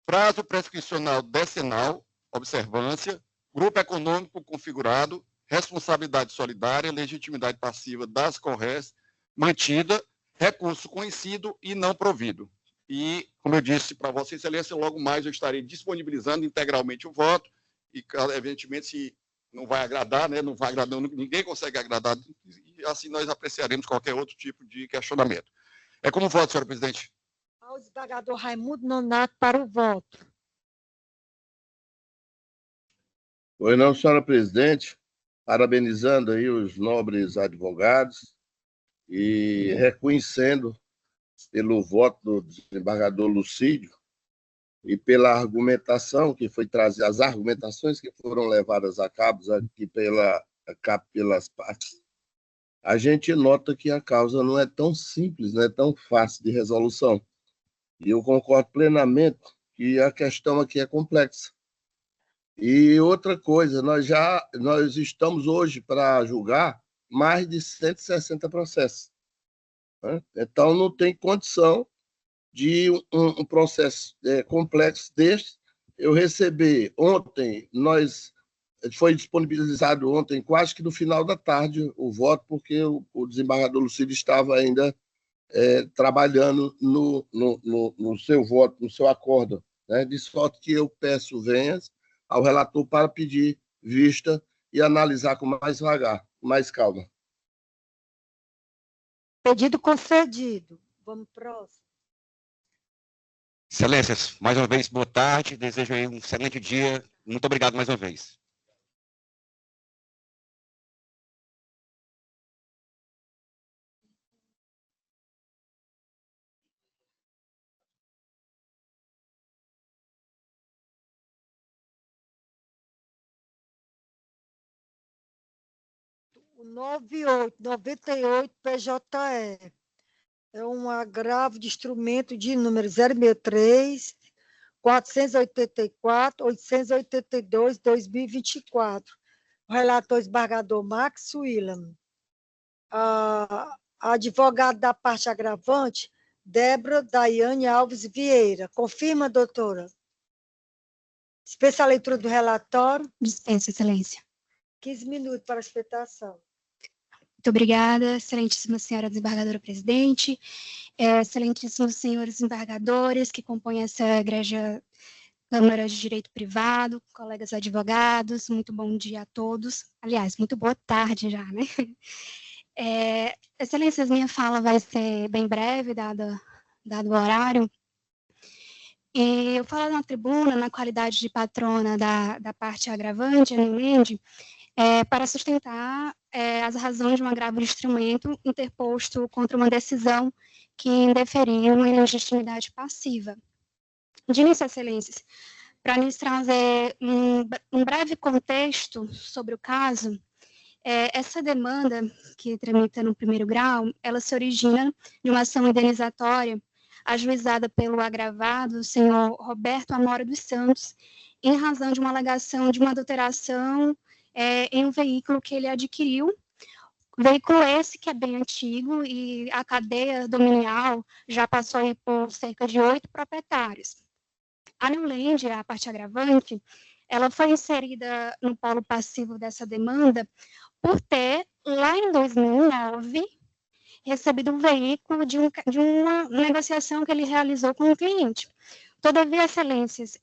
prazo prescricional decenal, observância, grupo econômico configurado, responsabilidade solidária, legitimidade passiva das CORRES, mantida, recurso conhecido e não provido. E, como eu disse para Vossa Excelência, logo mais eu estarei disponibilizando integralmente o voto, e, evidentemente, se não vai agradar, né, não vai agradar, ninguém consegue agradar, e assim nós apreciaremos qualquer outro tipo de questionamento. Como voto, senhora presidente? Ao desembargador Raimundo Nonato para o voto. Pois não, senhora presidente, parabenizando aí os nobres advogados e reconhecendo pelo voto do desembargador Lucídio e pela argumentação que foi trazida, as argumentações que foram levadas a cabo aqui pelas partes, a gente nota que a causa não é tão simples, não é tão fácil de resolução. E eu concordo plenamente que a questão aqui é complexa. E outra coisa, nós estamos hoje para julgar mais de 160 processos, né? Então, não tem condição de um processo complexo deste. Eu recebi ontem, foi disponibilizado ontem, quase que no final da tarde, o voto, porque o desembargador Lucílio estava ainda trabalhando no seu voto, no seu acordo, né? De sorte que eu peço venhas ao relator para pedir vista e analisar com mais vagar, com mais calma. Pedido concedido. Vamos próximo. Excelências, mais uma vez, boa tarde. Desejo aí um excelente dia. Muito obrigado mais uma vez. O 98 PJE. É um agravo de instrumento de número 063, 484, 882, 2024. O relator desembargador Max William. A advogada da parte agravante, Débora Daiane Alves Vieira. Confirma, doutora? Dispensa a leitura do relatório. Dispensa, excelência. 15 minutos para a explicação. Muito obrigada, excelentíssima senhora desembargadora presidente, excelentíssimos senhores desembargadores que compõem essa egregia Câmara de Direito Privado, colegas advogados, muito bom dia a todos. Aliás, muito boa tarde já, né? Excelências, minha fala vai ser bem breve, dado o horário. E eu falo na tribuna, na qualidade de patrona da parte agravante, a Nilende, para sustentar as razões de um agravo de instrumento interposto contra uma decisão que indeferiu uma ilegitimidade passiva. De início, excelências, para lhes trazer um breve contexto sobre o caso, essa demanda que tramita no primeiro grau, ela se origina de uma ação indenizatória ajuizada pelo agravado, o senhor Roberto Amora dos Santos, em razão de uma alegação de uma adulteração em um veículo que ele adquiriu, veículo esse que é bem antigo e a cadeia dominial já passou aí por cerca de 8 proprietários. A Newland, a parte agravante, ela foi inserida no polo passivo dessa demanda por ter, lá em 2009, recebido um veículo de uma negociação que ele realizou com o cliente. Todavia, excelências,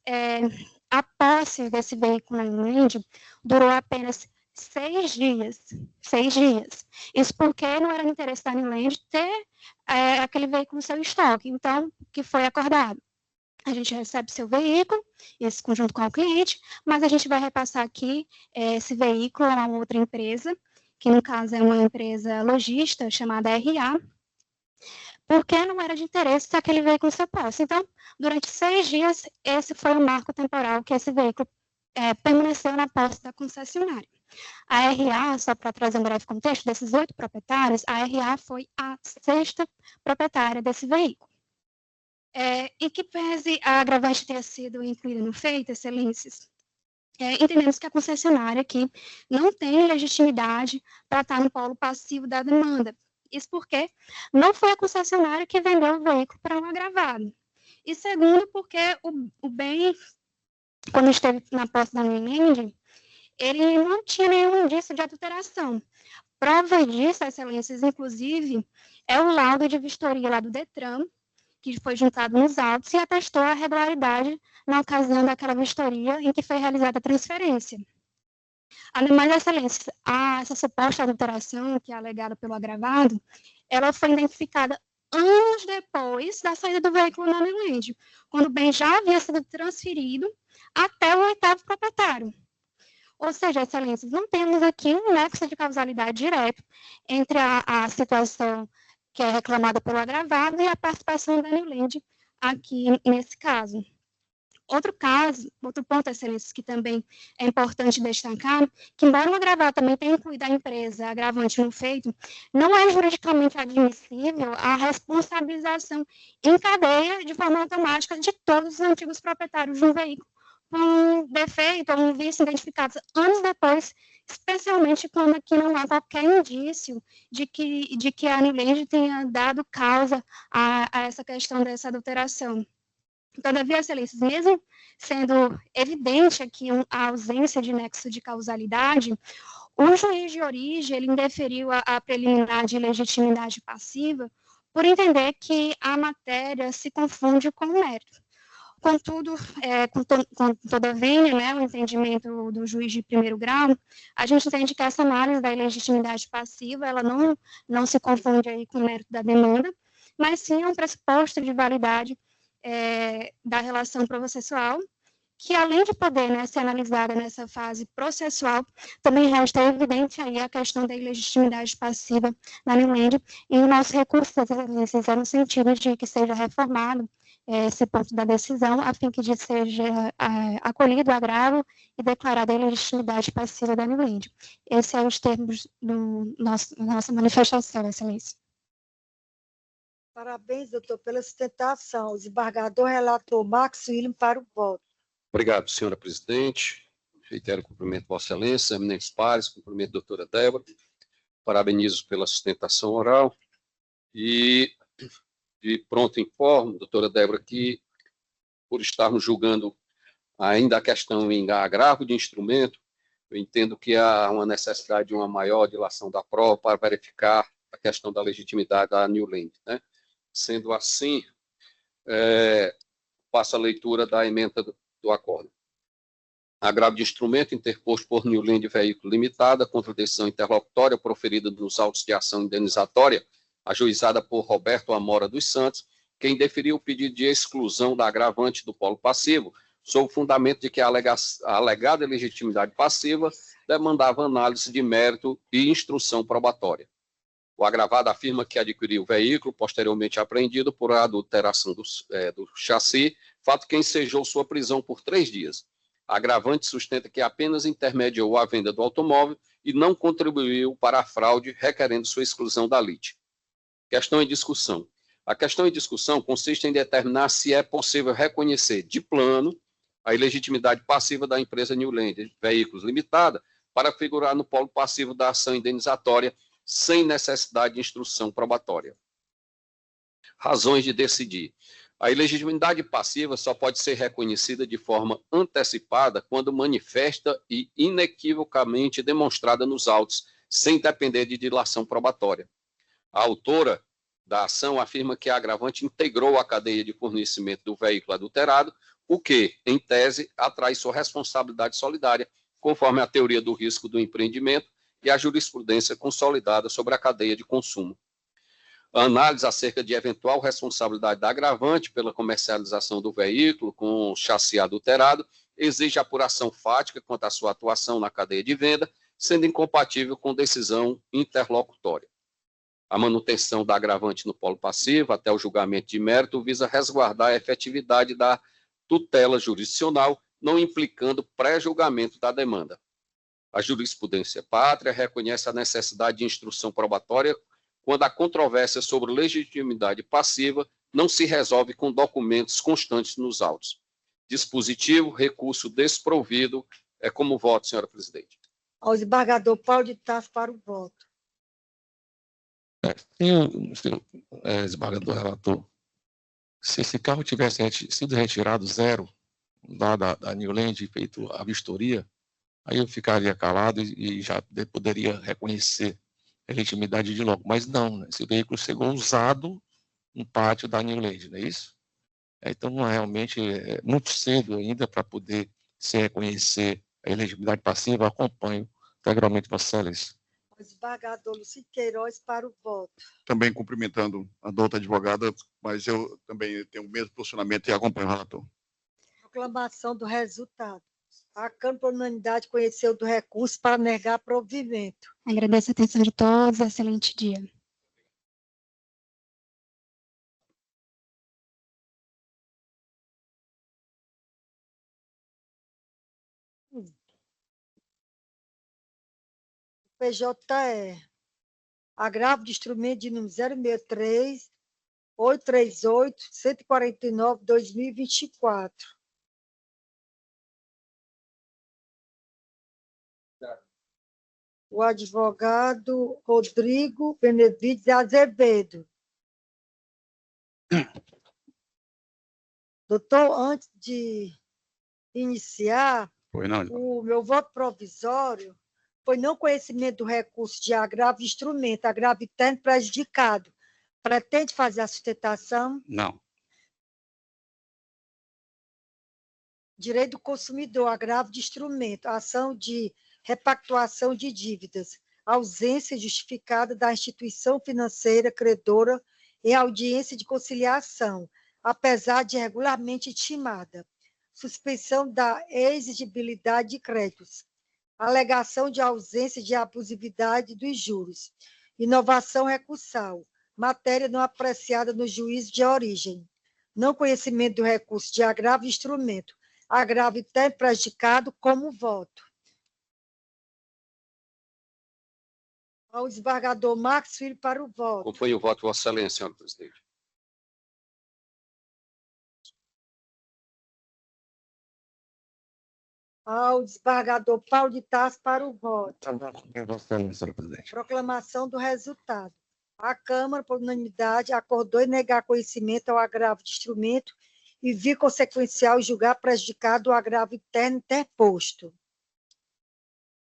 a posse desse veículo na Newland durou apenas 6 dias. 6 dias. Isso porque não era no interesse da Newland ter aquele veículo no seu estoque. Então, o que foi acordado? A gente recebe seu veículo, esse conjunto com o cliente, mas a gente vai repassar aqui esse veículo a uma outra empresa, que no caso é uma empresa logista chamada RA, porque não era de interesse ter aquele veículo em seu posse. Então, durante 6 dias, esse foi o marco temporal que esse veículo permaneceu na posse da concessionária. A RA, só para trazer um breve contexto, desses 8 proprietários, a RA foi a 6ª proprietária desse veículo. Em que pese a agravante ter sido incluída no feito, excelências, entendemos que a concessionária aqui não tem legitimidade para estar no polo passivo da demanda. Isso porque não foi a concessionária que vendeu o veículo para um agravado. E segundo, porque o bem, quando esteve na posse da Newland, ele não tinha nenhum indício de adulteração. Prova disso, excelências, inclusive, é o laudo de vistoria lá do Detran, que foi juntado nos autos e atestou a regularidade na ocasião daquela vistoria em que foi realizada a transferência. Ademais, excelência, essa suposta adulteração que é alegada pelo agravado, ela foi identificada anos depois da saída do veículo na Newland, quando o bem já havia sido transferido até o 8º proprietário. Ou seja, excelências, não temos aqui um nexo de causalidade direto entre a situação que é reclamada pelo agravado e a participação da Newland aqui nesse caso. Outro caso, outro ponto, excelências, que também é importante destacar, que embora o agravado também tenha incluído a empresa agravante no feito, não é juridicamente admissível a responsabilização em cadeia de forma automática de todos os antigos proprietários de um veículo com um defeito ou um vício identificados anos depois, especialmente quando aqui não há qualquer indício de que a Newland tenha dado causa a essa questão dessa adulteração. Todavia, excelências, mesmo sendo evidente aqui a ausência de nexo de causalidade, o juiz de origem ele indeferiu a preliminar de legitimidade passiva por entender que a matéria se confunde com o mérito. Contudo, com toda a vênia, né, o entendimento do juiz de primeiro grau, a gente entende que essa análise da ilegitimidade passiva, ela não se confunde aí com o mérito da demanda, mas sim é um pressuposto de validade da relação processual, que além de poder, né, ser analisada nessa fase processual, também está evidente aí a questão da ilegitimidade passiva na Newland, e o nosso recurso é no sentido de que seja reformado esse ponto da decisão, a fim que seja acolhido o agravo e declarada a ilegitimidade passiva da Newland. Esses são os termos da nossa manifestação, excelência. Parabéns, doutor, pela sustentação. O desembargador relator Marcos William para o voto. Obrigado, senhora presidente. Reitero o cumprimento de Vossa Excelência, eminentes pares, cumprimento a doutora Débora. Parabenizo pela sustentação oral. E de pronto informo, doutora Débora, que por estarmos julgando ainda a questão em agravo de instrumento, eu entendo que há uma necessidade de uma maior dilação da prova para verificar a questão da legitimidade da Newland, né? Sendo assim, faço a leitura da ementa do acordo. Agravo de instrumento interposto por Newland Veículo Limitada contra decisão interlocutória proferida nos autos de ação indenizatória ajuizada por Roberto Amora dos Santos, quem deferiu o pedido de exclusão da agravante do polo passivo, sob o fundamento de que a alegada legitimidade passiva demandava análise de mérito e instrução probatória. O agravado afirma que adquiriu o veículo, posteriormente apreendido por adulteração do chassi, fato que ensejou sua prisão por 3 dias. A agravante sustenta que apenas intermediou a venda do automóvel e não contribuiu para a fraude, requerendo sua exclusão da lite. Questão em discussão. A questão em discussão consiste em determinar se é possível reconhecer de plano a ilegitimidade passiva da empresa Newland Veículos Limitada para figurar no polo passivo da ação indenizatória sem necessidade de instrução probatória. Razões de decidir. A ilegitimidade passiva só pode ser reconhecida de forma antecipada quando manifesta e inequivocamente demonstrada nos autos, sem depender de dilação probatória. A autora da ação afirma que a agravante integrou a cadeia de fornecimento do veículo adulterado, o que, em tese, atrai sua responsabilidade solidária, conforme a teoria do risco do empreendimento e a jurisprudência consolidada sobre a cadeia de consumo. A análise acerca de eventual responsabilidade da agravante pela comercialização do veículo com chassi adulterado exige apuração fática quanto à sua atuação na cadeia de venda, sendo incompatível com decisão interlocutória. A manutenção da agravante no polo passivo até o julgamento de mérito visa resguardar a efetividade da tutela jurisdicional, não implicando pré-julgamento da demanda. A jurisprudência pátria reconhece a necessidade de instrução probatória quando a controvérsia sobre legitimidade passiva não se resolve com documentos constantes nos autos. Dispositivo, recurso desprovido. É como voto, senhora presidente. Ao desembargador Paulo de Tarso para o voto. Senhor desembargador relator, se esse carro tivesse sido retirado zero lá da Newland e feito a vistoria, aí eu ficaria calado e já poderia reconhecer a legitimidade de logo. Mas não, né? Esse veículo chegou usado no pátio da Newland, não é isso? Então, realmente, é muito cedo ainda para poder se reconhecer a elegibilidade passiva. Acompanho integralmente Vossa Excelência. O desembargador Luci Queiroz para o voto. Também cumprimentando a doutora advogada, mas eu também tenho o mesmo posicionamento e acompanho o relator. Proclamação do resultado. A Câmara, por unanimidade, conheceu do recurso para negar provimento. Agradeço a atenção de todos. Excelente dia. PJE, agravo de instrumento de número 063, 838, 149, 2024. O advogado Rodrigo Benevides Azevedo. Doutor, antes de iniciar, o meu voto provisório foi não conhecimento do recurso de agravo de instrumento, agravo interno prejudicado. Pretende fazer a sustentação? Não. Direito do consumidor, agravo de instrumento, ação de repactuação de dívidas, ausência justificada da instituição financeira credora em audiência de conciliação, apesar de regularmente intimada, suspensão da exigibilidade de créditos, alegação de ausência de abusividade dos juros, inovação recursal, matéria não apreciada no juízo de origem, não conhecimento do recurso de agravo de instrumento, agravo interno prejudicado como voto. Ao desembargador Marcos Filho para o voto. Acompanhe o voto, Vossa Excelência, senhor presidente. Ao desembargador Paulo de Tarso para o voto. Vossa Excelência, senhor presidente. Proclamação do resultado. A Câmara, por unanimidade, acordou em negar conhecimento ao agravo de instrumento e vir consequencial julgar prejudicado o agravo interno interposto.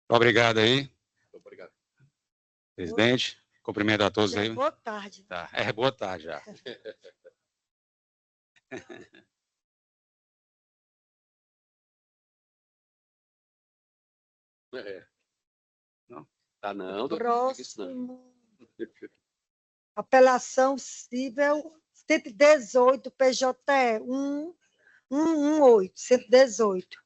Obrigado aí, Obrigado. presidente. Cumprimento a todos aí. Boa tarde. Tá. Boa tarde já. Não? Tá não, doutor. Próximo. Apelação cível 118, PJE 118, 118.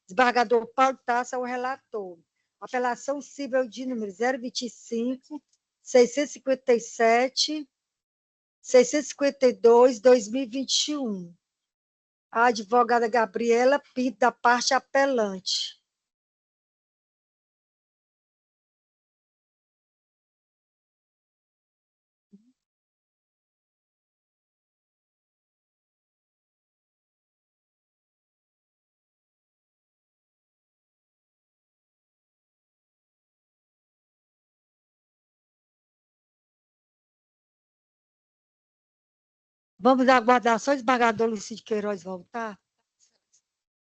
Desembargador Paulo Tasso é o relator. Apelação cível de número 025, 657, 652, 2021. A advogada Gabriela Pinto, da parte apelante. Vamos aguardar só o desembargador Lucídio Queiroz voltar?